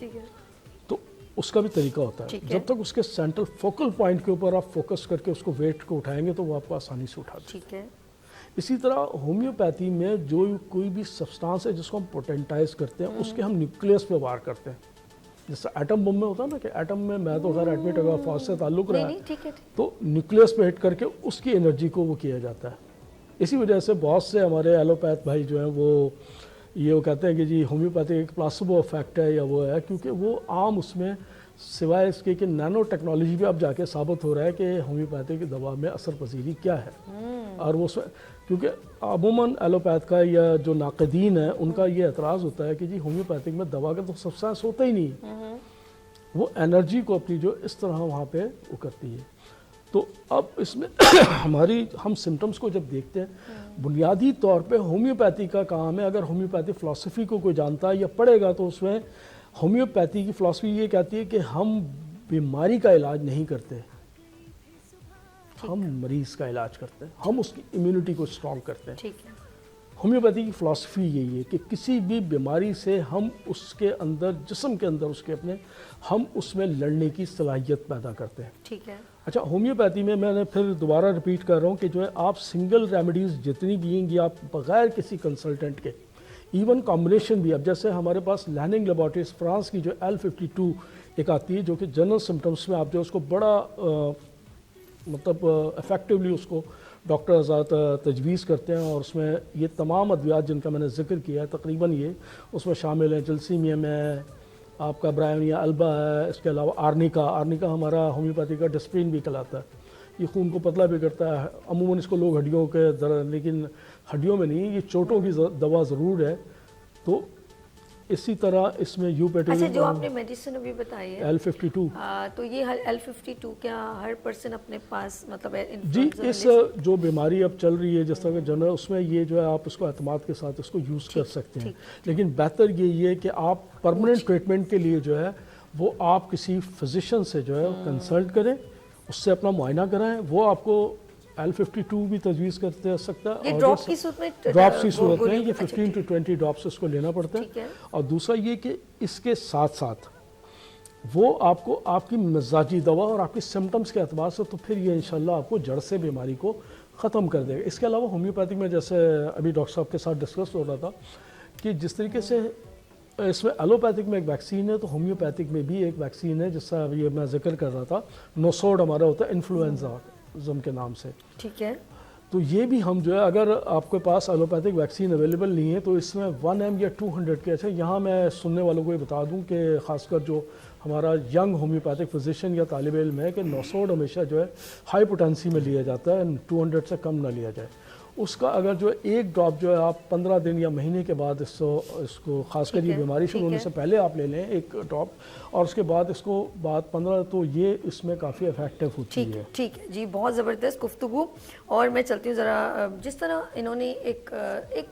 تو اس کا بھی طریقہ ہوتا ہے. جب تک اس کے سینٹرل فوکل پوائنٹ کے اوپر آپ فوکس کر کے اس کو ویٹ کو اٹھائیں گے تو وہ آپ کو آسانی سے اٹھاتے ہیں. اسی طرح ہومیوپیتھی میں جو کوئی بھی سبسٹانس ہے جس کو ہم پوٹینٹائز کرتے ہیں اس کے ہم نیوکلیس پہ وار کرتے ہیں. جیسے ایٹم بم میں ہوتا ہے نا کہ ایٹم میں تو غیر ایٹمی ٹگافاز سے تعلق رہا ہے، تو نیوکلیس پہ ہٹ کر کے اس کی انرجی کو وہ کیا جاتا ہے. اسی وجہ سے بہت سے ہمارے ایلوپیتھ بھائی جو ہیں وہ کہتے ہیں کہ جی ہومیوپیتھی ایک پلاسبو افیکٹ ہے یا وہ ہے، کیونکہ وہ عام اس میں سوائے اس کے کہ نینو ٹیکنالوجی بھی اب جا کے ثابت ہو رہا ہے کہ ہومیوپیتھی کی دوا میں اثر پذیری کیا ہے. اور وہ کیونکہ عموماً ایلوپیتھ کا یا جو ناقدین ہیں ان کا یہ اعتراض ہوتا ہے کہ جی ہومیوپیتھک میں دوا کا تو سبسٹانس ہوتا ہی نہیں، وہ انرجی کو اپنی جو اس طرح وہاں پہ وہ کرتی ہے. تو اب اس میں ہم سمٹمز کو جب دیکھتے ہیں بنیادی طور پہ ہومیوپیتھی کا کام ہے. اگر ہومیوپیتھی فلسفی کو کوئی جانتا ہے یا پڑھے گا تو اس میں ہومیوپیتھی کی فلسفی یہ کہتی ہے کہ ہم بیماری کا علاج نہیں کرتے، ہم مریض کا علاج کرتے ہیں، ہم اس کی امیونٹی کو اسٹرانگ کرتے ہیں. ہومیوپیتھی کی فلسفی یہی ہے کہ کسی بھی بیماری سے ہم اس کے اندر جسم کے اندر اس کے اپنے ہم اس میں لڑنے کی صلاحیت پیدا کرتے ہیں. اچھا ہومیوپیتھی میں نے پھر دوبارہ ریپیٹ کر رہا ہوں کہ جو ہے آپ سنگل ریمیڈیز جتنی بھی ہیں گی آپ بغیر کسی کنسلٹنٹ کے، ایون کمبینیشن بھی، اب جیسے ہمارے پاس لیننگ لیبارٹریز فرانس کی جو L52 ایک آتی ہے جو کہ جنرل سمٹمس میں آپ جو اس کو بڑا مطلب افیکٹولی اس کو ڈاکٹر حضرات تجویز کرتے ہیں، اور اس میں یہ تمام ادویات جن کا میں نے ذکر کیا ہے تقریباً یہ اس میں شامل ہیں، جلسیمیم ہے، آپ کا برائمیا البا ہے، اس کے علاوہ آرنیکا ہمارا ہومیوپیتھی کا ڈسپرین بھی کہلاتا ہے، یہ خون کو پتلا بھی کرتا ہے، عموماً اس کو لوگ ہڈیوں کے درد، لیکن ہڈیوں میں نہیں، یہ چوٹوں کی دوا ضرور ہے۔ تو اسی طرح اس میں اچھا جو آپ نے میڈیسن ابھی بتائی ہے L52، تو یہ L52 کیا ہر پرسن اپنے پاس مطلب جی اس جو بیماری اب چل رہی ہے جس طرح کہ جنرل، اس میں یہ جو ہے آپ اس کو اعتماد کے ساتھ اس کو یوز کر سکتے ہیں، لیکن بہتر یہ ہے کہ آپ پرماننٹ ٹریٹمنٹ کے لیے جو ہے وہ آپ کسی فزیشین سے جو ہے کنسلٹ کریں، اس سے اپنا معائنہ کرائیں، وہ آپ کو L52 بھی تجویز کر سکتا ہے، اور ڈراپس کی صورت میں ڈراپس کی صورت میں یہ 15 to 20 ڈراپس اس کو لینا پڑتا ہے، اور دوسرا یہ کہ اس کے ساتھ ساتھ وہ آپ کو آپ کی مزاجی دوا اور آپ کے سمٹمز کے اعتبار سے تو پھر یہ انشاءاللہ آپ کو جڑ سے بیماری کو ختم کر دے گا۔ اس کے علاوہ ہومیوپیتھک میں جیسے ابھی ڈاکٹر صاحب کے ساتھ ڈسکس ہو رہا تھا کہ جس طریقے سے اس میں ایلوپیتھک میں ایک ویکسین ہے، تو ہومیوپیتھک میں بھی ایک ویکسین ہے جس کا یہ میں ذکر کر رہا تھا، نوسوڈ ہمارا ہوتا ہے انفلوئنزا کے نام سے، ٹھیک ہے، تو یہ بھی ہم جو ہے اگر آپ کے پاس ایلوپیتھک ویکسین اویلیبل نہیں ہے تو اس میں 1 یا 200 کے، اچھا یہاں میں سننے والوں کو یہ بتا دوں کہ خاص کر جو ہمارا ینگ ہومیوپیتھک فزیشین یا طالب علم ہے کہ نوسوڈ ہمیشہ جو ہے ہائی پوٹینسی میں لیا جاتا ہے، 200 سے کم نہ لیا جائے، اس کا اگر جو ایک ڈراپ جو ہے آپ 15 دن یا مہینے کے بعد اس کو خاص کر یہ بیماری شروع ہونے سے پہلے آپ لے لیں ایک ڈراپ، اور اس کے بعد اس کو بعد 15، تو یہ اس میں کافی افیکٹو ہوتی ہے۔ ٹھیک ہے جی، بہت زبردست گفتگو، اور میں چلتی ہوں ذرا جس طرح انہوں نے ایک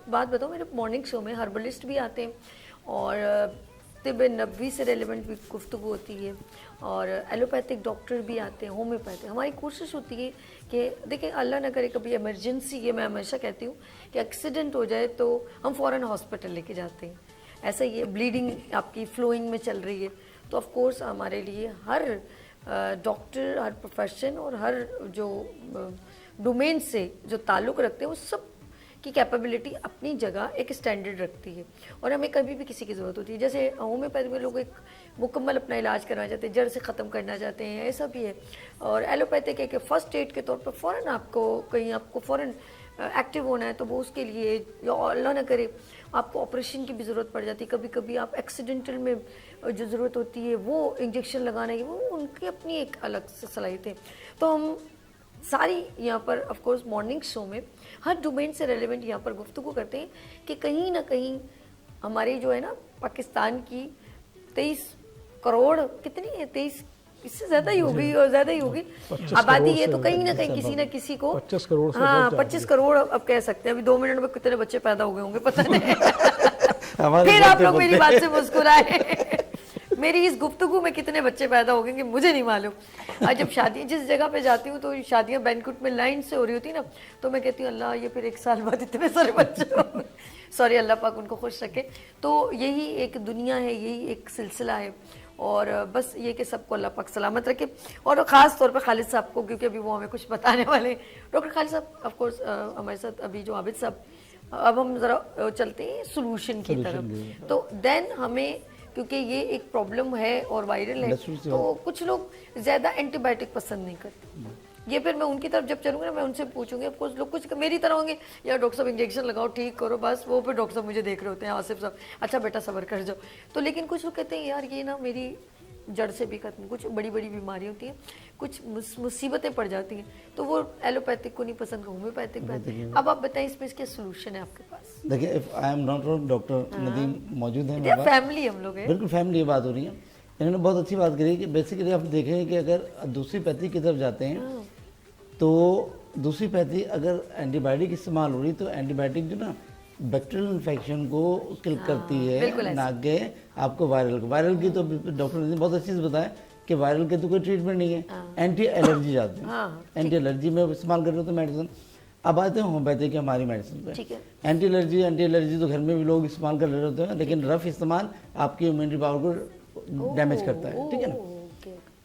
بات بتاؤ، میرے مارننگ شو میں ہربلسٹ بھی آتے ہیں اور طب نبوی سے ریلیونٹ بھی گفتگو ہوتی ہے، اور ایلوپیتھک ڈاکٹر بھی آتے ہیں، ہومیوپیتھک۔ ہماری کوشش ہوتی ہے کہ دیکھیں اللہ نہ کرے کبھی ایمرجنسی، یہ میں ہمیشہ کہتی ہوں کہ ایکسیڈنٹ ہو جائے تو ہم فوراً ہاسپٹل لے کے جاتے ہیں، ایسا یہ بلیڈنگ آپ کی فلوئنگ میں چل رہی ہے، تو آف کورس ہمارے لیے ہر ڈاکٹر، ہر پروفیشن اور ہر جو ڈومین سے جو تعلق رکھتے ہیں وہ سب کی کیپیبلٹی اپنی جگہ ایک اسٹینڈرڈ رکھتی ہے، اور ہمیں کبھی بھی کسی کی ضرورت ہوتی ہے، جیسے ہومیوپیتھی میں لوگ ایک مکمل اپنا علاج کرنا چاہتے ہیں، جڑ سے ختم کرنا چاہتے ہیں، ایسا بھی ہے، اور ایلوپیتھک ہے کہ فرسٹ ایڈ کے طور پر فوراً آپ کو کہیں آپ کو فوراً ایکٹیو ہونا ہے تو وہ اس کے لیے، یا اللہ نہ کرے آپ کو آپریشن کی بھی ضرورت پڑ جاتی ہے، کبھی کبھی آپ ایکسیڈنٹل میں جو ضرورت ہوتی ہے وہ انجیکشن لگانے کی، وہ ان کی اپنی ایک الگ سے صلاحیت ہے، تو ہم ساری یہاں پر آف کورس مارننگ شو میں ہر ڈومین سے ریلیونٹ یہاں پر گفتگو کرتے ہیں کہ کہیں نہ کہیں ہماری جو ہے نا پاکستان کی 23 کروڑ کتنی ہے، 23 اس سے زیادہ ہی ہوگی اور زیادہ ہی ہوگی آبادی ہے، تو کہیں نہ کہیں کسی نہ کسی کو 25 کروڑ، ہاں 25 کروڑ اب کہہ سکتے ہیں، ابھی 2 منٹ میں کتنے بچے پیدا ہو گئے ہوں گے پتہ نہیں، پھر آپ لوگ میری بات سے مسکرائے، میری اس گفتگو میں کتنے بچے پیدا ہو گئے مجھے نہیں معلوم۔ آج جب شادی جس جگہ پہ جاتی ہوں تو شادیاں بینکوٹ میں لائن سے ہو رہی ہوتی نا، تو میں کہتی ہوں اللہ یہ پھر 1 سال بعد اتنے سارے بچے ہوں، سوری اللہ پاک ان کو خوش رکھے۔ تو یہی ایک دنیا ہے، یہی ایک سلسلہ ہے، اور بس یہ کہ سب کو اللہ پاک سلامت رکھے، اور خاص طور پہ خالد صاحب کو، کیونکہ ابھی وہ ہمیں کچھ بتانے والے ہیں۔ ڈاکٹر خالد صاحب آف کورس ہمارے ساتھ ابھی جو عابد صاحب، اب ہم ذرا چلتے ہیں سولوشن کی طرف، تو دین ہمیں کیونکہ یہ ایک پرابلم ہے اور وائرل ہے، تو کچھ لوگ زیادہ اینٹی بائیوٹک پسند نہیں کرتے، یہ پھر میں ان کی طرف جب چلوں گا میں ان سے پوچھوں گی، کچھ لوگ کچھ میری طرح ہوں گے یا ڈاکٹر صاحب انجیکشن لگاؤ ٹھیک کرو بس، وہ پھر ڈاکٹر صاحب مجھے دیکھ رہے ہوتے ہیں آصف صاحب اچھا بیٹا صبر کر جاؤ، تو لیکن کچھ لوگ کہتے ہیں یار یہ نا میری جڑ سے بھی ختم، کچھ بڑی بڑی بیماری ہوتی ہیں، کچھ مصیبتیں پڑ جاتی ہیں، تو وہ ایلوپیتھک کو نہیں پسند، ہومیوپیتھک پہ۔ اب آپ بتائیں اس میں اس کے سولوشن ہے آپ کے پاس؟ دیکھیں I am not wrong, doctor Nadeem موجود ہیں، فیملی ہم لوگ ہیں، بالکل فیملی یہ بات ہو رہی ہے، انہوں نے بہت اچھی بات کری کہ بیسیکلی آپ دیکھیں کہ اگر دوسری پیتھی کی طرف جاتے ہیں تو دوسری پیتھی اگر اینٹی بائیوٹک استعمال ہو رہی تو اینٹی بائیوٹک جو نا بیکٹیریل انفیکشن کو کل کرتی ہے، نہ کہ آپ کو وائرل کی، تو ڈاکٹر نے بہت اچھی سے بتایا کہ وائرل کے تو کوئی ٹریٹمنٹ نہیں ہے، اینٹی الرجی جاتے ہیں، اینٹی الرجی میں استعمال کر رہے ہوتے ہیں میڈیسن۔ اب آتے ہیں ہومیوپیتھی کی ہماری میڈیسن پہ، اینٹی الرجی تو گھر میں بھی لوگ استعمال کر رہے ہوتے ہیں، لیکن رف استعمال آپ کی امیونٹی پاور کو ڈیمیج کرتا ہے، ٹھیک ہے نا۔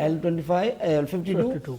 L52,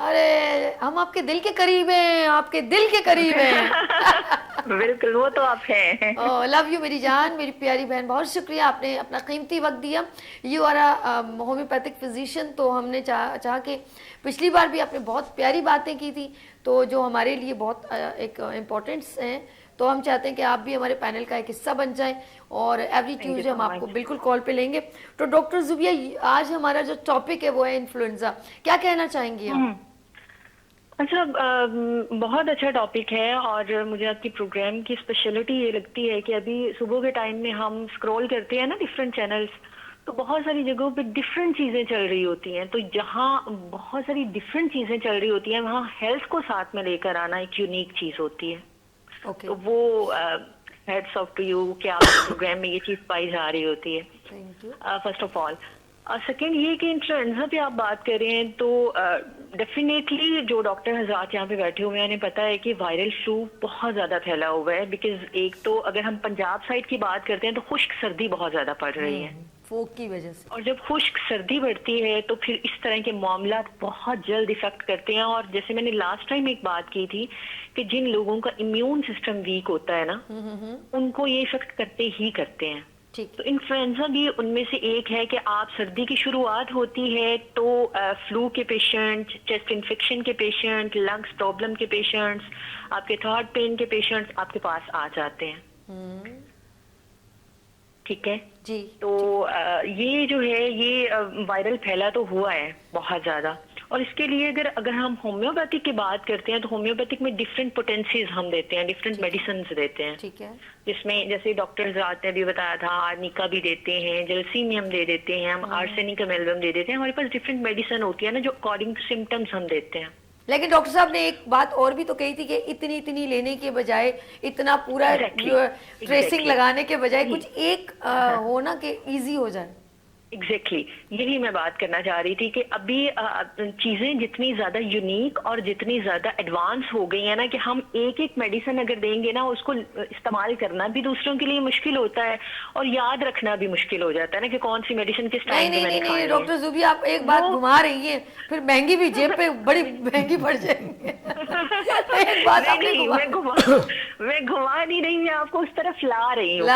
ارے ہم آپ کے دل کے قریب ہیں, آپ کے دل کے قریب ہیں. بالکل, وہ تو آپ ہیں. لو یو میری جان, میری پیاری بہن, بہت شکریہ, آپ نے اپنا قیمتی وقت دیا. یو آر ہومیوپیتھک فزیشین, تو ہم نے چاہا کہ پچھلی بار بھی آپ نے بہت پیاری باتیں کی تھی, تو جو ہمارے لیے بہت ایک امپورٹنٹس ہیں, تو ہم چاہتے ہیں کہ آپ بھی ہمارے پینل کا ایک حصہ بن جائیں, اور ایوری ٹیوزڈے ہم آپ کو بالکل کال پہ لیں گے. تو ڈاکٹر زوبیہ, آج ہمارا جو ٹاپک ہے وہ ہے انفلوئنزا. کیا کہنا چاہیں گی آپ؟ اچھا, بہت اچھا ٹاپک ہے, اور مجھے آپ کی پروگرام کی اسپیشلٹی یہ لگتی ہے کہ ابھی صبح کے ٹائم میں ہم اسکرول کرتے ہیں نا ڈفرینٹ چینلز, تو بہت ساری جگہوں پہ ڈفرینٹ چیزیں چل رہی ہوتی ہیں. تو جہاں بہت ساری ڈفرینٹ چیزیں چل رہی ہوتی ہیں, وہاں ہیلتھ کو ساتھ میں لے کر آنا ایک یونیک چیز ہوتی ہے. تو وہ ہیڈس آف ٹو یو کہ آپ کے پروگرام میں یہ چیز پائی جا رہی ہوتی ہے, فرسٹ آف آل. سیکنڈ یہ کہ انفلوئنزا پہ آپ بات کریں تو ڈیفینیٹلی جو ڈاکٹر حضرات یہاں پہ بیٹھے ہوئے ہیں انہیں پتا ہے کہ وائرل فلو بہت زیادہ پھیلا ہوا ہے. بیکاز ایک تو اگر ہم پنجاب سائڈ کی بات کرتے ہیں تو خشک سردی بہت زیادہ پڑ رہی ہے, فوگ کی وجہ سے, اور جب خشک سردی بڑھتی ہے تو پھر اس طرح کے معاملات بہت جلد افیکٹ کرتے ہیں. اور جیسے میں نے لاسٹ ٹائم ایک بات کی تھی کہ جن لوگوں کا امیون سسٹم ویک ہوتا ہے نا, ان کو یہ افیکٹ کرتے ہی کرتے ہیں. تو انفلوئنزا بھی ان میں سے ایک ہے کہ آپ سردی کی شروعات ہوتی ہے تو فلو کے پیشنٹ, چیسٹ انفیکشن کے پیشنٹ, لنگس پرابلم کے پیشنٹس, آپ کے تھرڈ پین کے پیشنٹس آپ کے پاس آ جاتے ہیں. ٹھیک ہے جی. تو یہ جو ہے یہ وائرل پھیلا تو ہوا ہے بہت زیادہ. اور اس کے لیے اگر ہم ہومیوپیتھک کی بات کرتے ہیں تو ہومیوپیتھک میں ڈفرینٹ پوٹینسیز ہم دیتے ہیں, ڈفرینٹ میڈیسنز دیتے ہیں. ٹھیک ہے. جس میں جیسے ڈاکٹر حضرات نے بھی بتایا تھا, آرنیکا بھی دیتے ہیں, جلسیم ہم دے دیتے ہیں, ہم آرسینک امیلبم دے دیتے ہیں. ہمارے پاس ڈفرینٹ میڈیسن ہوتی ہے نا جو اکارڈنگ ٹو سمٹمس ہم دیتے ہیں. لیکن ڈاکٹر صاحب نے ایک بات اور بھی تو کہی تھی کہ اتنی لینے کے بجائے, اتنا پورا ٹریسنگ لگانے کے بجائے کچھ ایک ہونا کہ ایزی ہو جائے. ایگزیکٹلی یہی میں بات کرنا چاہ رہی تھی کہ ابھی چیزیں جتنی زیادہ یونیک اور جتنی زیادہ ایڈوانس ہو گئی ہیں نا, کہ ہم ایک میڈیسن اگر دیں گے نا, اس کو استعمال کرنا بھی دوسروں کے لیے مشکل ہوتا ہے, اور یاد رکھنا بھی مشکل ہو جاتا ہے نا کہ کون سی میڈیسن کس ٹائم پہ میں نے کھانی ہے. ڈاکٹر زوبیہ آپ ایک بات گھما رہی ہیں, پھر مہنگی بھی جیب پہ بڑی مہنگی پڑ جائیں گے. میں گھما نہیں رہی, میں آپ کو اس طرف لا رہی ہوں.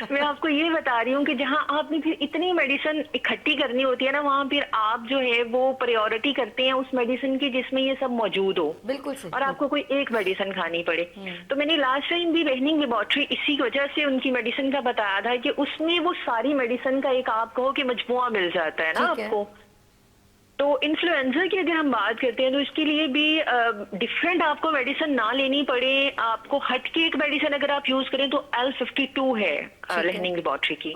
میں آپ کو یہ بتا رہی ہوں کہ جہاں آپ نے پھر اتنی میڈیسن اکٹھی کرنی ہوتی ہے نا, وہاں پھر آپ جو ہے وہ پریورٹی کرتے ہیں اس میڈیسن کی جس میں یہ سب موجود ہو. بالکل صحیح. اور آپ کو کوئی ایک میڈیسن کھانی پڑے. تو میں نے لاسٹ ٹائم بھی لرننگ لیبارٹری اسی وجہ سے ان کی میڈیسن کا بتایا تھا کہ اس میں وہ ساری میڈیسن کا ایک آپ کہو کہ مجموعہ مل جاتا ہے نا آپ کو. تو انفلوئنزا کی اگر ہم بات کرتے ہیں تو اس کے لیے بھی ڈفرینٹ آپ کو میڈیسن نہ لینی پڑے. آپ کو ہٹ کے ایک میڈیسن اگر آپ یوز کریں تو L52 ہے لرننگ لیبارٹری کی.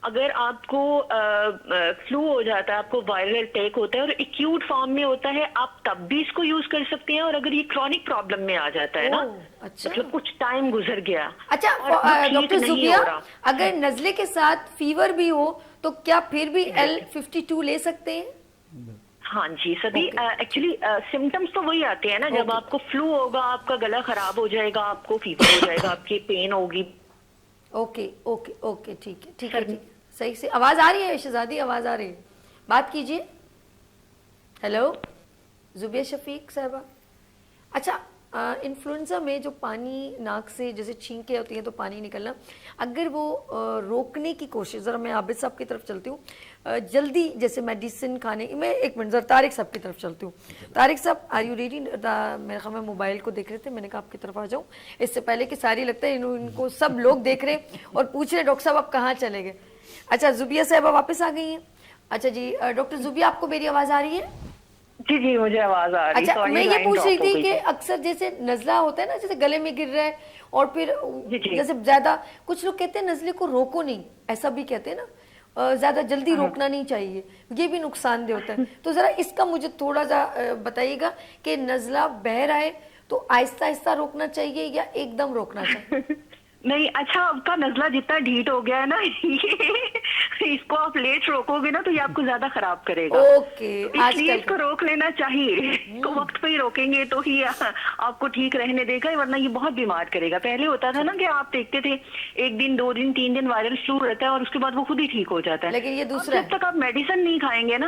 اگر آپ کو فلو ہو جاتا ہے, آپ کو وائرل اٹیک ہوتا ہے اور ایکیوٹ فارم میں ہوتا ہے, آپ تب بھی اس کو یوز کر سکتے ہیں. اور اگر یہ کرونک پرابلم میں آ جاتا ہے نا, مطلب کچھ ٹائم گزر گیا. اچھا ڈاکٹر زوبیہ, اگر نزلے کے ساتھ فیور بھی ہو تو کیا پھر بھی L52 لے سکتے ہیں؟ ہاں جی, سبھی ایکچولی سمٹمس تو وہی آتے ہیں نا. جب آپ کو فلو ہوگا, آپ کا گلا خراب ہو جائے گا, آپ کو فیور ہو جائے گا, آپ کی پین ہوگی. اوکے اوکے اوکے, ٹھیک ہے ٹھیک ہے, صحیح سے آواز آ رہی ہے شہزادی, آواز آ رہی ہے, بات کیجیے. ہیلو زوبیہ شفیق صاحبہ. اچھا, انفلوئنزا میں جو پانی ناک سے جیسے چھینکیں ہوتی ہیں تو پانی نکلنا, اگر وہ روکنے کی کوشش, ذرا میں عابد صاحب کی طرف چلتی ہوں, جلدی جیسے میڈیسن کھانے میں, ایک منٹ ذرا طارق صاحب کی طرف چلتی ہوں. طارق صاحب آر یو ریڈی؟ میرے خیال میں موبائل کو دیکھ رہے تھے, میں نے کہا آپ کی طرف آ جاؤں اس سے پہلے کہ ساری لگتا ہے ان کو سب لوگ دیکھ رہے ہیں اور پوچھ رہے ڈاکٹر صاحب آپ کہاں چلے گئے. اچھا زوبیہ صاحبہ واپس آ گئی ہیں. اچھا جی ڈاکٹر زوبیہ, آپ کو میری آواز آ رہی ہے؟ جی جی مجھے آواز آ رہی ہے. اچھا میں یہ پوچھ رہی تھی کہ اکثر جیسے نزلہ ہوتا ہے نا, جیسے گلے میں گر رہا ہے اور پھر جیسے زیادہ, کچھ لوگ کہتے ہیں نزلے کو روکو نہیں, ایسا بھی کہتے ہیں نا, زیادہ جلدی روکنا نہیں چاہیے, یہ بھی نقصان دہ ہوتا ہے. تو ذرا اس کا مجھے تھوڑا سا بتائیے گا کہ نزلہ بہ رہا ہے تو آہستہ آہستہ روکنا چاہیے یا ایک دم روکنا چاہیے؟ نہیں, اچھا آپ کا نزلہ جتنا ڈھیٹ ہو گیا ہے نا, اس کو آپ لیٹ روکو گے نا تو یہ آپ کو زیادہ خراب کرے گا. اس لیے اس کو روک لینا چاہیے. تو وقت پہ ہی روکیں گے تو ہی آپ کو ٹھیک رہنے دے گا, ورنہ یہ بہت بیمار کرے گا. پہلے ہوتا تھا نا کہ آپ دیکھتے تھے 1 دن 2 دن 3 دن وائرل فلو رہتا ہے اور اس کے بعد وہ خود ہی ٹھیک ہو جاتا ہے. لیکن یہ دوسرا, جب تک آپ میڈیسن نہیں کھائیں گے نا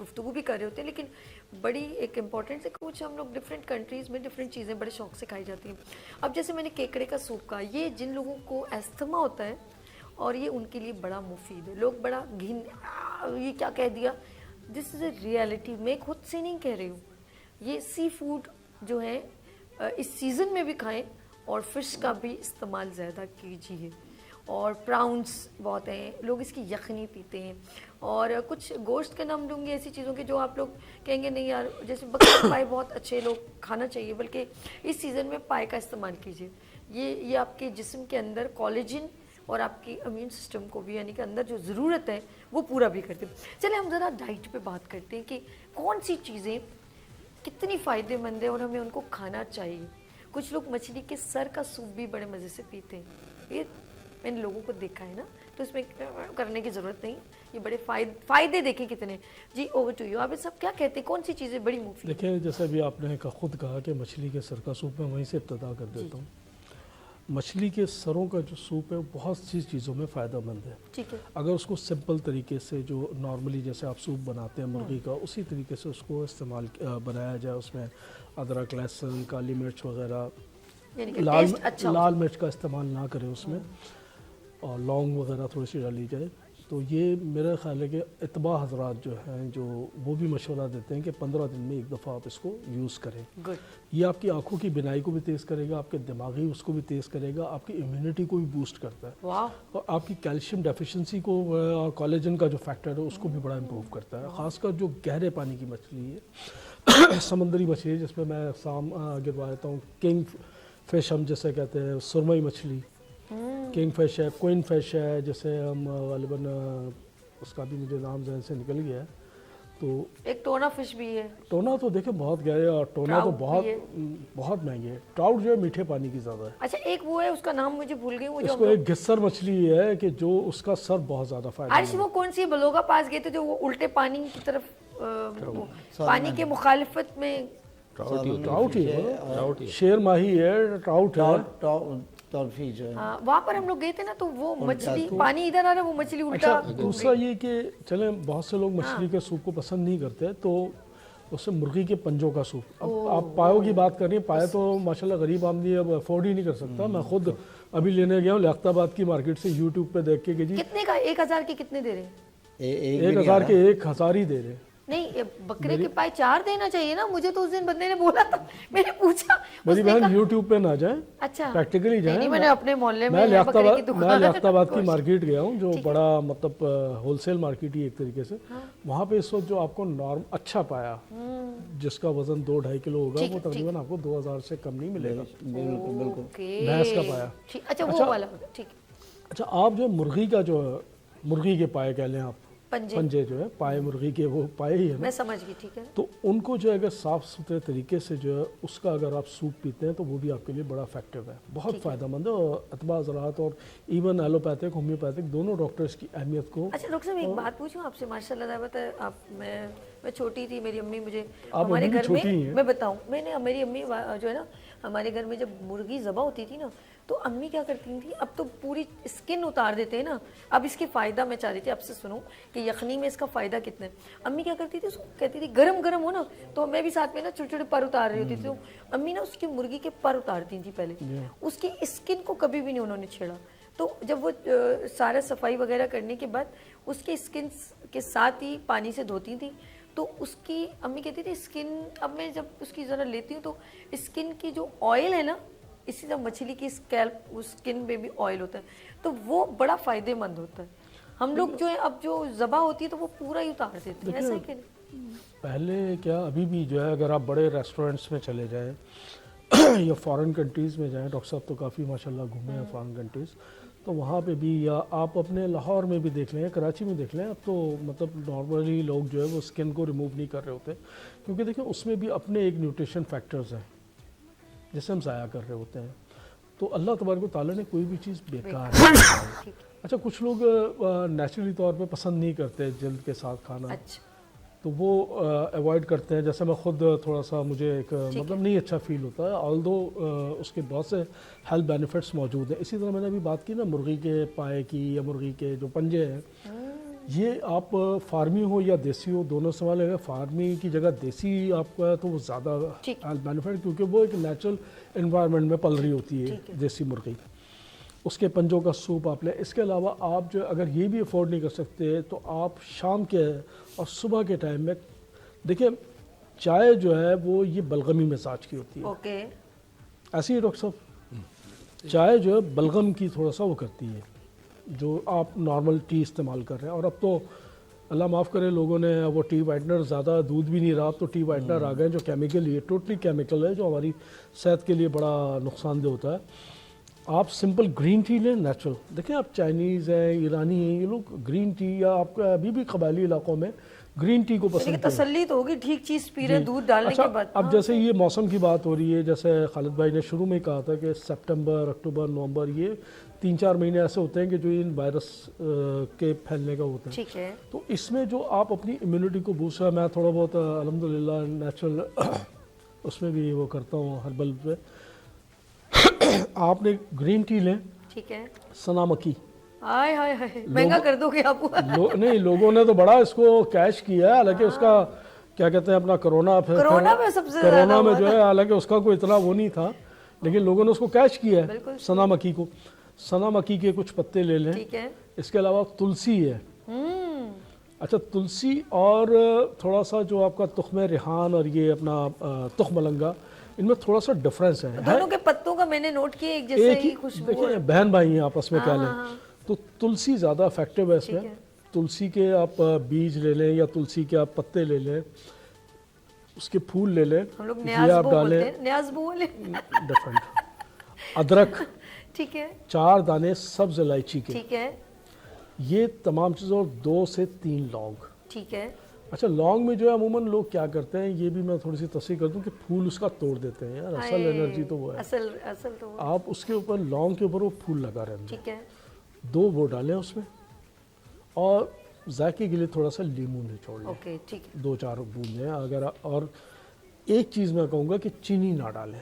گفتگو بھی کر رہے ہوتے ہیں, لیکن بڑی ایک امپورٹنٹ سے کچھ ہم لوگ ڈفرینٹ کنٹریز میں ڈفرینٹ چیزیں بڑے شوق سے کھائی جاتی ہیں. اب جیسے میں نے کیکڑے کا سوپ کہا, یہ جن لوگوں کو ایستھما ہوتا ہے اور یہ ان کے لیے بڑا مفید ہے. لوگ بڑا یہ کیا کہہ دیا, دس از اے ریئلٹی, میں خود سے نہیں کہہ رہی ہوں. یہ سی فوڈ جو ہے اس سیزن میں بھی کھائیں اور فش کا بھی استعمال زیادہ کیجیے. اور پراؤنس بہت ہیں, لوگ اس کی یخنی پیتے ہیں. اور کچھ گوشت کے نام لوں گی ایسی چیزوں کے جو آپ لوگ کہیں گے نہیں یار, جیسے بکرے پائے بہت اچھے لوگ کھانا چاہیے, بلکہ اس سیزن میں پائے کا استعمال کیجیے. یہ آپ کے جسم کے اندر کولیجن اور آپ کی امیون سسٹم کو بھی, یعنی کہ اندر جو ضرورت ہے وہ پورا بھی کرتے ہیں. چلیں ہم ذرا ڈائٹ پہ بات کرتے ہیں کہ کون سی چیزیں کتنی فائدے مند ہیں اور ہمیں ان کو کھانا چاہیے. کچھ لوگ مچھلی کے سر کا سوپ بھی بڑے مزے سے پیتے ہیں, یہ میں نے لوگوں کو دیکھا ہے نا, تو اس میں کرنے کی ضرورت نہیں. یہ بڑے فائدے دیکھیں کتنے. جی اوور ٹو یو, آپ سب کیا کہتے ہیں, کون سی چیزیں بڑی مفید؟ دیکھیں جیسے بھی آپ نے خود کہا کہ مچھلی کے سر کا سوپ, میں وہیں سے ابتدا کر دیتا ہوں. مچھلی کے سروں کا جو سوپ ہے بہت سی چیزوں میں فائدہ مند ہے. ٹھیک ہے. اگر اس کو سمپل طریقے سے جو نارملی جیسے آپ سوپ بناتے ہیں مرغی کا, اسی طریقے سے اس کو استعمال بنایا جائے, اس میں ادرک, لہسن, کالی مرچ وغیرہ, لال مرچ کا استعمال نہ کریں اس میں, اور لونگ وغیرہ تھوڑی سی ڈالی جائے, تو یہ میرا خیال ہے کہ اتباع حضرات جو ہیں جو وہ بھی مشورہ دیتے ہیں کہ 15 دن میں ایک دفعہ آپ اس کو یوز کریں. یہ آپ کی آنکھوں کی بینائی کو بھی تیز کرے گا, آپ کے دماغی اس کو بھی تیز کرے گا, آپ کی امیونٹی کو بھی بوسٹ کرتا ہے, اور آپ کی کیلشیم ڈیفیشنسی کو اور کولیجن کا جو فیکٹر ہے اس کو بھی بڑا امپروو کرتا ہے. خاص کر جو گہرے پانی کی مچھلی ہے, سمندری مچھلی ہے, جس میں میں اقسام گروا دیتا ہوں. کنگ فش ہم جیسے کہتے ہیں, سرمئی مچھلی, کنگ فش ہے, کوئن فش ہے, جیسے ہم غالباً اس کا بھی مجھے نام ذہن سے نکل گیا ہے. تو ایک ٹونا فش بھی ہے. ٹونا تو دیکھیں بہت گہرے, اور ٹونا تو بہت مہنگے ہے. ٹراؤٹ جو ہے میٹھے پانی کی زیادہ ہے. اچھا ایک وہ ہے, اس کا نام مجھے بھول گئی, وہ اس کو ایک گھسر مچھلی ہے کہ جو اس کا سر بہت زیادہ فائدہ عارش, وہ کون سی بلوگا پاس گئے تھے جو وہ الٹے پانی کی طرف پانی کے مخالفت میں, ٹراؤٹ ہی ہے, شیر ماہی ہے, ٹراؤٹ ہے, وہاں پر ہم لوگ گئے تھے نا, تو وہ مچھلی پانی ادھر آ رہا, وہ مچھلی الٹا. دوسرا یہ کہ چلیں بہت سے لوگ مچھلی کے سوپ کو پسند نہیں کرتے, تو اس سے مرغی کے پنجوں کا سوپ. اب آپ پایوں کی بات کر رہی ہیں, پائے تو ماشاءاللہ غریب آدمی اب افورڈ ہی نہیں کر سکتا. میں خود ابھی لینے گیا ہوں لیاقت آباد کی مارکیٹ سے, یوٹیوب پہ دیکھ کے کہ جی کتنے کا, 1000 کے کتنے دے رہے ہیں؟ 1000 کے 1000 ہی دے رہے ہیں. نہیں, بکرے کے پائے 4 دینا چاہیے نا, مجھے تو اس دن بندے نے بولا تھا, میں نے پوچھا. میری بہن یوٹیوب پہ نہ جائیں, اچھا پریکٹیکلی جائیں. میں نے اپنے محلے میں لیاقت آباد کی مارکیٹ گیا ہوں, جو بڑا مطلب ہول سیل مارکیٹ ہی ایک طریقے سے. وہاں پہ اس وقت جو آپ کو نارم اچھا پایا, جس کا وزن 2-2.5 کلو ہوگا, وہ تقریباً آپ کو 2000 سے کم نہیں ملے گا. بالکل بھینس کا پایا. اچھا وہ والا, ٹھیک. اچھا آپ جو مرغی کا جو مرغی کے پائے کہہ لیں آپ, پنجے جو ہے پائے مرغی کے, وہ پائے ہی ہے نا, میں سمجھ گئی, ٹھیک ہے. تو ان کو جو ہے اگر صاف ستھرے طریقے سے جو ہے اس کا اگر آپ سوپ پیتے ہیں تو وہ بھی آپ کے لیے بڑا افیکٹو ہے, بہت فائدہ مند ہے. اور اتباع زراعت اور ایون ایلوپیتھک, ہومیوپیتھک دونوں ڈاکٹرز کی اہمیت کو. اچھا ڈاکٹر صاحب ایک بات پوچھوں آپ سے, ماشاء اللہ دعوت ہے آپ, میں چھوٹی تھی, میری امی مجھے ہمارے گھر میں بتاؤں, میں نے میری امی جو ہے نا ہمارے گھر میں جب مرغی ذبح ہوتی تھی نا, تو امی کیا کرتی تھیں, اب تو پوری اسکن اتار دیتے ہیں نا, اب اس کے فائدہ میں چاہ رہی تھی آپ سے سنوں کہ یخنی میں اس کا فائدہ کتنا ہے. امی کیا کرتی تھی, اس کو کہتی تھی گرم گرم ہو نا, تو میں بھی ساتھ میں نا چھوٹے چھوٹے پر اتار رہی ہوتی تھی, تو امی نا اس کی مرغی کے پر اتارتی تھی پہلے, اس کی اسکن کو کبھی بھی نہیں انہوں نے چھیڑا. تو جب وہ سارا صفائی وغیرہ کرنے کے بعد اس کے اسکن کے ساتھ ہی پانی سے دھوتی تھیں, تو اس کی امی کہتی تھی اسکن, اب میں جب اس کی ذرا لیتی ہوں تو اسکن کی جو آئل ہے نا, اسی طرح مچھلی کی اسکیلپ اسکن میں بھی آئل ہوتا ہے, تو وہ بڑا فائدے مند ہوتا ہے. ہم لوگ جو ہے اب جو ذبح ہوتی ہے تو وہ پورا ہی اتار دیتے ہیں, ایسا ہے کہ نہیں؟ پہلے کیا, ابھی بھی جو ہے اگر آپ بڑے ریسٹورینٹس میں چلے جائیں یا فارن کنٹریز میں جائیں, ڈاکٹر صاحب تو کافی ماشاءاللہ گھومے ہیں فارن کنٹریز, تو وہاں پہ بھی, یا آپ اپنے لاہور میں بھی دیکھ لیں, کراچی میں دیکھ لیں, اب تو مطلب نارملی لوگ جو ہے وہ اسکن کو ریموو نہیں کر رہے ہوتے, کیونکہ دیکھیں اس میں بھی اپنے ایک نیوٹریشن فیکٹرز ہیں جسے ہم ضائع کر رہے ہوتے ہیں. تو اللہ تبارک و تعالیٰ نے کوئی بھی چیز بیکار نہیں. اچھا کچھ لوگ نیچرلی طور پہ پسند نہیں کرتے جلد کے ساتھ کھانا, تو وہ ایوائڈ کرتے ہیں. جیسے میں خود تھوڑا سا مجھے ایک مطلب نہیں اچھا فیل ہوتا ہے, آلدو اس کے بہت سے ہیلتھ بینیفٹس موجود ہیں. اسی طرح میں نے ابھی بات کی نا مرغی کے پائے کی, یا مرغی کے جو پنجے ہیں, یہ آپ فارمی ہو یا دیسی ہو دونوں سوال ہے. فارمی کی جگہ دیسی آپ کا تو وہ زیادہ بینیفٹ, کیونکہ وہ ایک نیچرل انوائرمنٹ میں پل رہی ہوتی ہے دیسی مرغی. اس کے پنجوں کا سوپ آپ لیں. اس کے علاوہ آپ جو اگر یہ بھی افورڈ نہیں کر سکتے تو آپ شام کے اور صبح کے ٹائم میں دیکھیں چائے جو ہے وہ یہ بلغمی مزاج کی ہوتی ہے. اوکے, ایسی ہے ڈاکٹر صاحب, چائے جو ہے بلغم کی تھوڑا سا وہ کرتی ہے جو آپ نارمل ٹی استعمال کر رہے ہیں. اور اب تو اللہ معاف کرے لوگوں نے وہ ٹی وائٹنر, زیادہ دودھ بھی نہیں رہا, اب تو ٹی وائٹنر آ گئے جو کیمیکل, یہ ٹوٹلی کیمیکل ہے جو ہماری صحت کے لیے بڑا نقصان دہ ہوتا ہے. آپ سمپل گرین ٹی لیں نیچرل. دیکھیں آپ چائنیز ہیں, ایرانی ہیں, یہ لوگ گرین ٹی یا آپ کا ابھی بھی قبائلی علاقوں میں گرین ٹی کو پسند لیکن کرتے ہیں. تسلی تو ہوگی, ٹھیک چیز پی رہے دودھ ڈالنے کے بعد. اب جیسے یہ موسم کی بات ہو رہی ہے, جیسے خالد بھائی نے شروع میں کہا تھا کہ سپٹمبر, اکتوبر, نومبر, یہ 3-4 مہینے ایسے ہوتے ہیں کہ جو ان وائرس کے پھیلنے کا ہوتا ہے. ٹھیک ہے, تو اس میں جو آپ اپنی امیونٹی کو بوسٹ ہے, میں تھوڑا بہت الحمدللہ نیچرل اس میں بھی وہ کرتا ہوں ہربل پہ. آپ نے گرین ٹی لیں, ٹھیک ہے, سنا مکی. ہائے ہائے ہائے, مہنگا کر دو گے آپ. نہیں, لوگوں نے تو بڑا اس کو کیش کیا ہے, حالانکہ اس کا کیا کہتے ہیں اپنا کرونا میں سب سے کرونا میں جو ہے, حالانکہ اس کا کوئی اتنا وہ نہیں تھا, لیکن لوگوں نے اس کو کیش کیا ہے. سنا مکی کو, سنا مکی کے کچھ پتے لے لیں. ٹھیک ہے, اس کے علاوہ تلسی ہے. اچھا, تلسی اور تھوڑا سا جو آپ کا تخم ریحان اور یہ اپنا تخم ملنگا, ان میں تھوڑا سا ڈفرینس ہے. دونوں کے پتوں کا میں نے نوٹ کیا ایک جیسے ہی خوشبو. دیکھیں بہن بھائی ہیں آپس میں, کیا لیں تو تلسی زیادہ افیکٹو ہے اس میں. تلسی کے آپ بیج لے لیں یا تلسی کے آپ پتے لے لیں, اس کے پھول لے لیں, ہم لوگ یہ آپ ڈالیں. نیازبو بولے, ڈفرنٹ. ادرک, ٹھیک ہے, 4 دانے سبز الائچی کے, ٹھیک ہے, یہ تمام چیزوں, اور 2 سے 3 لونگ. ٹھیک ہے. اچھا, لونگ میں جو ہے عموماً لوگ کیا کرتے ہیں, یہ بھی میں تھوڑی سی تصحیح کر دوں کہ پھول اس کا توڑ دیتے ہیں یار, اصل انرجی تو وہ ہے. اصل تو آپ اس کے اوپر لونگ کے اوپر وہ پھول لگا رہے ہیں. ٹھیک ہے, 2 وہ ڈالیں اس میں, اور ذائقے کے لیے تھوڑا سا لیموں نچوڑ لیں. اوکے, ٹھیک ہے, 2-4 بوندیں اگر. اور ایک چیز میں کہوں گا کہ چینی نہ ڈالیں.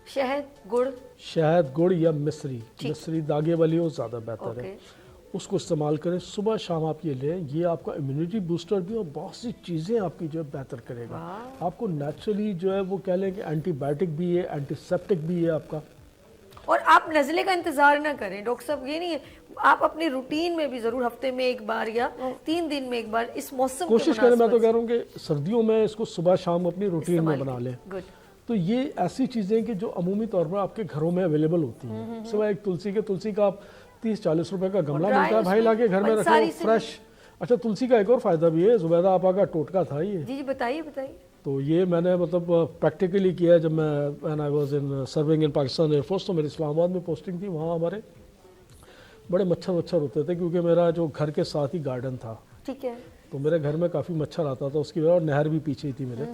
شہد, گڑ, شہد, گڑ یا مصری داغے والی ہو زیادہ بہتر ہے, اس کو استعمال کریں. صبح شام آپ یہ لیں, یہ آپ کا امیونٹی بوسٹر بھی اور بہت سی چیزیں آپ کی جو ہے بہتر کرے گا. آپ کو نیچرلی جو ہے وہ کہہ لیں کہ اینٹی بائیوٹک بھی ہے, اینٹی سیپٹک بھی ہے آپ کا. اور آپ نزلے کا انتظار نہ کریں ڈاکٹر صاحب, یہ نہیں ہے, آپ اپنی روٹین میں بھی ضرور ہفتے میں ایک بار یا 3 دن میں ایک بار اس موسم کوشش کریں. میں تو کہہ رہا ہوں کہ سردیوں میں اس کو صبح شام اپنی روٹین میں بنا لیں. تو یہ ایسی چیزیں کہ جو عمومی طور پر آپ کے گھروں میں اویلیبل ہوتی ہیں, سوائے ایک تلسی کا آپ 30-40 روپے کا گملہ ملتا ہے بھائی, لا کے گھر میں رکھو فریش. اچھا, تلسی کا ایک اور فائدہ بھی ہے, زبیدہ آپا کا ٹوٹکا تھا یہ. جی بتائیے. تو یہ میں نے مطلب پریکٹیکلی کیا ہے جب میں when I was in serving in Pakistan air force, تو میری اسلام آباد میں پوسٹنگ تھی. وہاں ہمارے بڑے مچھر ہوتے تھے, کیونکہ میرا جو گھر کے ساتھ ہی گارڈن تھا. ٹھیک ہے, تو میرے گھر میں کافی مچھر آتا تھا اس کی وجہ, اور نہر بھی پیچھے ہی تھی میرے.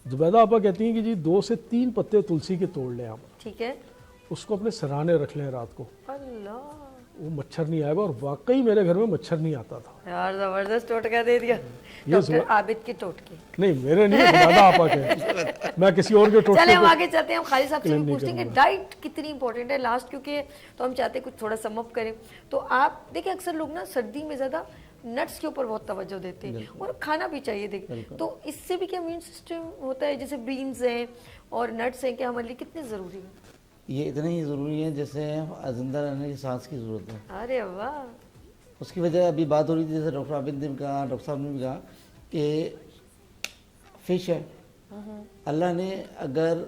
زبیدہ آپا کہتی ہیں کہ جی 2 سے 3 پتے تلسی کے توڑ لیں آپ. ٹھیک ہے, اس کو اپنے سرانے رکھ لیں رات کو, اللہ, وہ مچھر نہیں آئے گا. اور واقعی میرے گھر میں مچھر نہیں آتا تھا یار, زبردست ٹوٹکا دے دیا ڈاکٹر عابد کے ٹوٹکے. نہیں میرے نہیں, زبیدہ آپا کے, میں کسی اور کے ٹوٹکے. چلے ہم آگے چلتے ہیں. ہم خالد صاحب سے بھی پوچھتے ہیں کہ ڈائٹ کتنی امپورٹنٹ ہے لاسٹ, کیونکہ تو ہم چاہتے ہیں کچھ تھوڑا سم اپ کریں. تو آپ دیکھیں اکثر لوگ نا سردی میں زیادہ نٹس کے اوپر بہت توجہ دیتے ہیں, اور کھانا بھی چاہیے. دیکھیں تو اس سے بھی کیا امیون سسٹم ہوتا ہے, جیسے بینز ہیں اور نٹس ہیں, کیا ہمارے لیے کتنے ضروری ہیں؟ یہ اتنے ہی ضروری ہیں جیسے زندہ رہنے کی سانس کی ضرورت ہے. ارے واہ, اس کی وجہ ابھی بات ہو رہی تھی, جیسے ڈاکٹر عابد نے بھی کہا, ڈاکٹر صاحب نے بھی کہا کہ فش ہے. اللہ نے اگر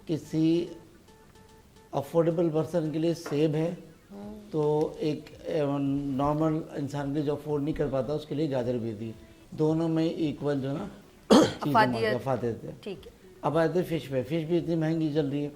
کسی افورڈیبل پرسن کے لیے سیب ہے, تو ایک نارمل انسان کے جو افورڈ نہیں کر پاتا اس کے لیے گاجر بھی دی. دونوں میں ایکول جو ہے نا افادیت ہے. ٹھیک ہے, اب آتے فش پہ. فش بھی اتنی مہنگی چل رہی ہے.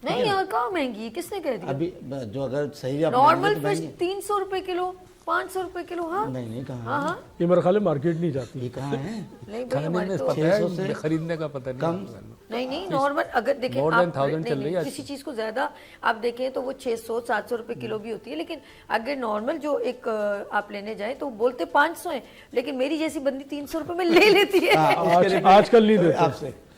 نہیں, اور کہاں مہنگی ہے, کس نے کہہ دیا؟ ابھی جو اگر صحیح نارمل فش 300 روپے کلو, 500 روپے کلو. ہاں نہیں کہاں, یہ میرا خیال ہے مارکیٹ نہیں جاتی. یہ کہاں ہے, نہیں بھائی, ہمارے تو 600 سے خریدنے کا پتہ کم. نہیں نارمل اگر دیکھیں آپ کسی چیز کو زیادہ آپ دیکھیں تو وہ 600-700 روپے کلو بھی ہوتی ہے, لیکن اگر نارمل جو ایک آپ لینے جائیں تو بولتے 500 ہیں, لیکن میری جیسی بندی 300 روپے میں لے لیتی ہے. آج کل نہیں دیتے. آپ سے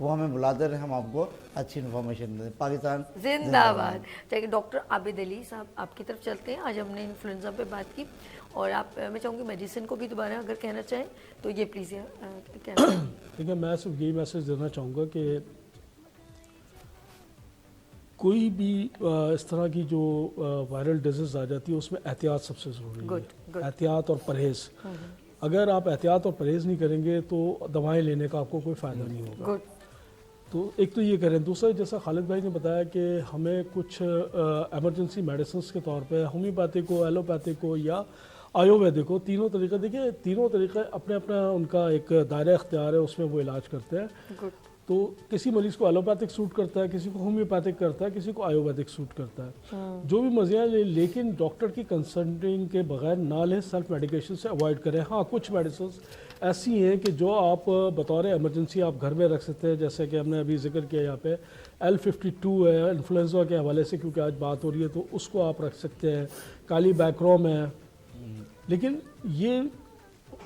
وہ ہمیں بلاتے رہے, ہم آپ کو اچھی انفارمیشن دیں. پاکستان زندہ باد. چاہیے ڈاکٹر عابد علی صاحب آپ کی طرف چلتے ہیں. آج ہم نے انفلوئنزا پہ بات کی, اور آپ, میں چاہوں گی میڈیسن کو بھی دوبارہ اگر کہنا چاہیں تو یہ پلیز کہنا چاہیں. دیکھیں میں صرف یہی میسج دینا چاہوں گا کہ کوئی بھی اس طرح کی جو وائرل ڈیزیز آ جاتی ہے اس میں احتیاط سب سے ضروری ہے. احتیاط اور پرہیز. اگر آپ احتیاط اور پرہیز نہیں کریں گے تو دوائیں لینے کا آپ کو کوئی فائدہ نہیں ہوگا. تو ایک تو یہ کریں. دوسرا, جیسا خالد بھائی نے بتایا کہ ہمیں کچھ ایمرجنسی میڈیسنس کے طور پہ ہومیوپیتھک ہو, ایلوپیتھک ہو یا آیوویدک ہو, تینوں طریقے, دیکھیں تینوں طریقے اپنے اپنا ان کا ایک دائرہ اختیار ہے, اس میں وہ علاج کرتے ہیں. تو کسی مریض کو ایلوپیتھک سوٹ کرتا ہے, کسی کو ہومیوپیتھک کرتا ہے, کسی کو آیوویدک سوٹ کرتا ہے, جو بھی مزیاں لیں, لیکن ڈاکٹر کی کنسلٹنگ کے بغیر نہ لیں. سیلف میڈیکیشن سے اوائڈ کریں. ہاں کچھ میڈیسنس ایسی ہیں کہ جو آپ بطور ایمرجنسی آپ گھر میں رکھ سکتے ہیں, جیسے کہ ہم نے ابھی ذکر کیا یہاں پہ L52 ہے انفلوئنزا کے حوالے سے, کیونکہ آج بات ہو رہی ہے, تو اس کو آپ رکھ سکتے ہیں. کالی بیکروم ہے, لیکن یہ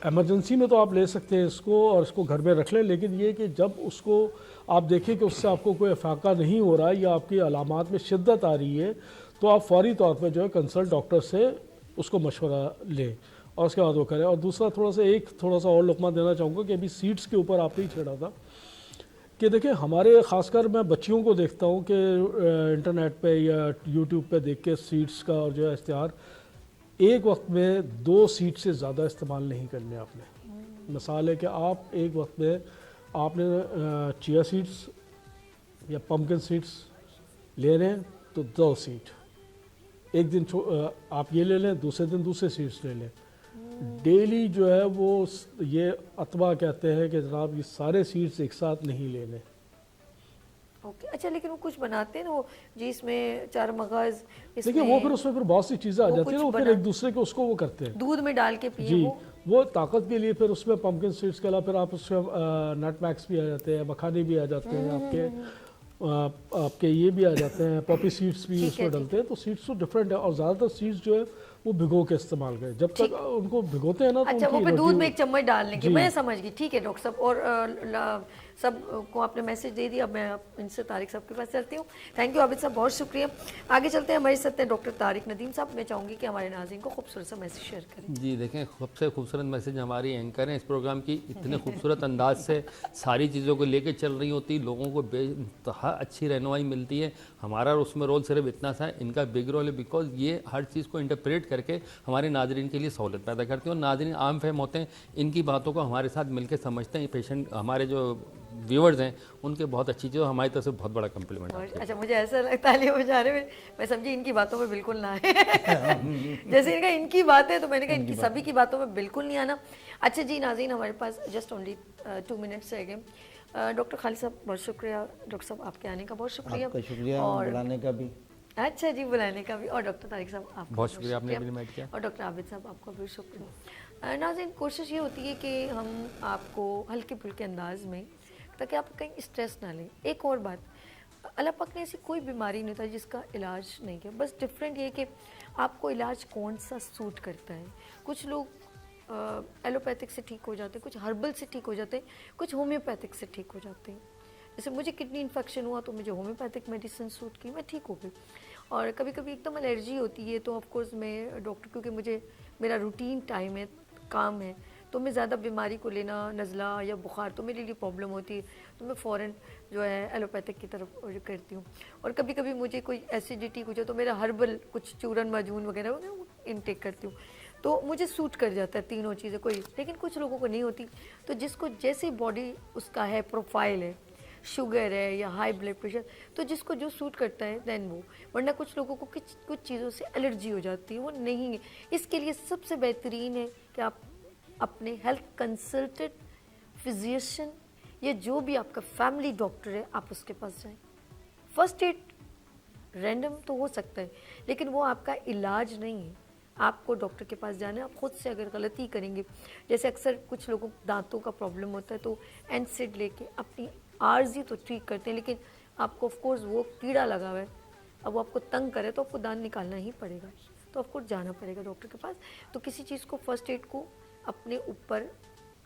ایمرجنسی میں تو آپ لے سکتے ہیں اس کو اور اس کو گھر میں رکھ لیں. لیکن یہ کہ جب اس کو آپ دیکھیں کہ اس سے آپ کو کوئی افاقہ نہیں ہو رہا یا آپ کی علامات میں شدت آ رہی ہے, تو آپ فوری طور پہ جو ہے کنسلٹ ڈاکٹر سے اس کو مشورہ لیں اور اس کے بعد وہ کریں. اور دوسرا تھوڑا سا اور لقمہ دینا چاہوں گا کہ ابھی سیڈس کے اوپر آپ نے ہی چھیڑا تھا کہ دیکھیں ہمارے, خاص کر میں بچیوں کو دیکھتا ہوں کہ انٹرنیٹ پہ یا یوٹیوب پہ دیکھ کے سیڈس کا اور جو ہے اشتہار, ایک وقت میں 2 سیڈ سے زیادہ استعمال نہیں کرنے آپ نے. مثال ہے کہ آپ ایک وقت میں آپ نے چیا سیڈس یا پمکن سیڈس لے رہے ہیں تو 2 سیڈ, ایک دن آپ یہ لے لیں, دوسرے دن دوسرے سیڈس لے لیں. ڈیلی جو ہے وہ یہ اتباع کہتے ہیں کہ جناب یہ سارے سیڈس ایک ساتھ نہیں لے لیں. اوکے, اچھا, لیکن وہ کچھ بناتے ہیں نا وہ جی, اس میں 4 مغز, دیکھیں وہ پھر اس میں پھر بہت سی چیزیں آ جاتی ہیں, وہ پھر ایک دوسرے کو اس کو وہ کرتے ہیں, دودھ میں ڈال کے پیے. جی وہ طاقت کے لیے. پھر اس میں پمکن سیڈس کے علاوہ پھر آپ اس میں نٹ میکس بھی آ جاتے ہیں, مکھانے بھی آ جاتے ہیں, آپ کے یہ بھی آ جاتے ہیں, پاپی سیڈس بھی اس میں ڈلتے ہیں. تو سیڈس تو ڈفرینٹ ہے, اور زیادہ تر سیڈس جو ہے وہ بھگو کے استعمال کریں. جب تک ان کو بھگوتے ہیں نا, اچھا, وہ پھر دودھ میں 1 چمچ ڈالنے کی. میں سمجھ گئی, ٹھیک ہے ڈاکٹر صاحب. اور سب کو آپ نے میسج دے دیا. اب میں ان سے طارق صاحب کے پاس چلتی ہوں. تھینک یو عابد صاحب, بہت شکریہ. آگے چلتے ہیں, ہمارے ساتھ ہیں ڈاکٹر طارق ندیم صاحب. میں چاہوں گی کہ ہمارے ناظرین کو خوبصورت سا میسج شیئر کریں. جی دیکھیں, سب سے خوبصورت میسج ہماری اینکر ہیں اس پروگرام کی. اتنے خوبصورت انداز سے ساری چیزوں کو لے کے چل رہی ہوتی, لوگوں کو بے انتہا اچھی رہنمائی ملتی ہے. ہمارا اس میں رول صرف اتنا سا ہے, ان کا بگ رول ہے, بیکاز یہ ہر چیز کو انٹرپریٹ کر کے ہمارے ناظرین کے لیے سہولت پیدا کرتے ہیں. اور ناظرین عام فہم ہوتے ہیں, ان کی باتوں کو ہمارے ساتھ مل کے سمجھتے ہیں. پیشنٹ ہمارے جو ویورز ہیں ان کے بہت اچھی چیز, ہماری طرف سے بہت بڑا کمپلیمنٹ ہے. اچھا, مجھے ایسا لگتا ہے وہ جا رہے, میں سمجھی ان کی باتوں میں بالکل نہ آئے. جیسے ان کی بات ہے تو میں نے کہا ان کی سبھی کی باتوں میں بالکل نہیں آنا. اچھا جی ناظرین, ہمارے پاس جسٹ اونلی 2 منٹس رہ گئے. ڈاکٹر خالد صاحب بہت شکریہ. ڈاکٹر صاحب آپ کے آنے کا بہت شکریہ. آپ کا شکریہ بلانے کا بھی. اچھا جی, بلانے کا بھی. اور ڈاکٹر طارق صاحب آپ کا بہت شکریہ, آپ نے بھی انوائٹ کیا. اور ڈاکٹر عابد صاحب آپ کا بھی شکریہ. ناظرین, کوشش یہ ہوتی ہے کہ ہم آپ کو ہلکے پھلکے انداز میں, تاکہ آپ کہیں اسٹریس نہ لیں. ایک اور بات, اللہ پاک نے ایسی کوئی بیماری نہیں ہوتا جس کا علاج نہیں کیا. بس ڈفرینٹ یہ کہ آپ کو علاج کون سا سوٹ کرتا ہے. کچھ لوگ ایلوپیتھک سے ٹھیک ہو جاتے ہیں, کچھ ہربل سے ٹھیک ہو جاتے ہیں, کچھ ہومیوپیتھک سے ٹھیک ہو جاتے ہیں. جیسے مجھے کڈنی انفیکشن ہوا تو مجھے ہومیوپیتھک میڈیسن سوٹ کی, میں ٹھیک ہو گئی. اور کبھی کبھی ایک دم الرجی ہوتی ہے تو آف کورس میں ڈاکٹر, کیونکہ میرا روٹین ٹائم ہے, کام ہے, تو میں زیادہ بیماری کو لینا, نزلہ یا بخار تو میرے لیے پرابلم ہوتی ہے, تو میں فوراً جو ہے ایلوپیتھک کی طرف کرتی ہوں. اور کبھی کبھی مجھے کوئی ایسیڈیٹی کچھ ہے تو میرا ہربل کچھ چورن مجون وغیرہ انٹیک کرتی ہوں, تو مجھے سوٹ کر جاتا ہے تینوں چیزیں کوئی. لیکن کچھ لوگوں کو نہیں ہوتی, تو جس کو جیسی باڈی اس کا ہے, پروفائل ہے, شوگر ہے یا ہائی بلڈ پریشر, تو جس کو جو سوٹ کرتا ہے دین وہ. ورنہ کچھ لوگوں کو کچھ چیزوں سے الرجی ہو جاتی ہے, وہ نہیں ہے. اس کے لیے سب سے بہترین ہے کہ آپ اپنے ہیلتھ کنسلٹنٹ, فزیشین یا جو بھی آپ کا فیملی ڈاکٹر ہے, آپ اس کے پاس جائیں. فرسٹ ایڈ رینڈم تو ہو سکتا ہے, لیکن وہ آپ کا علاج نہیں ہے. آپ کو ڈاکٹر کے پاس جانا ہے. آپ خود سے اگر غلطی کریں گے, جیسے اکثر کچھ لوگوں کو دانتوں کا پرابلم ہوتا ہے تو اینسڈ لے کے اپنی عارضی تو ٹھیک کرتے ہیں, لیکن آپ کو آف کورس وہ کیڑا لگا ہوا ہے, اب وہ آپ کو تنگ کرے تو آپ کو دانت نکالنا ہی پڑے گا, تو آپ کو جانا پڑے گا ڈاکٹر کے پاس. تو کسی چیز کو فرسٹ ایڈ کو اپنے اوپر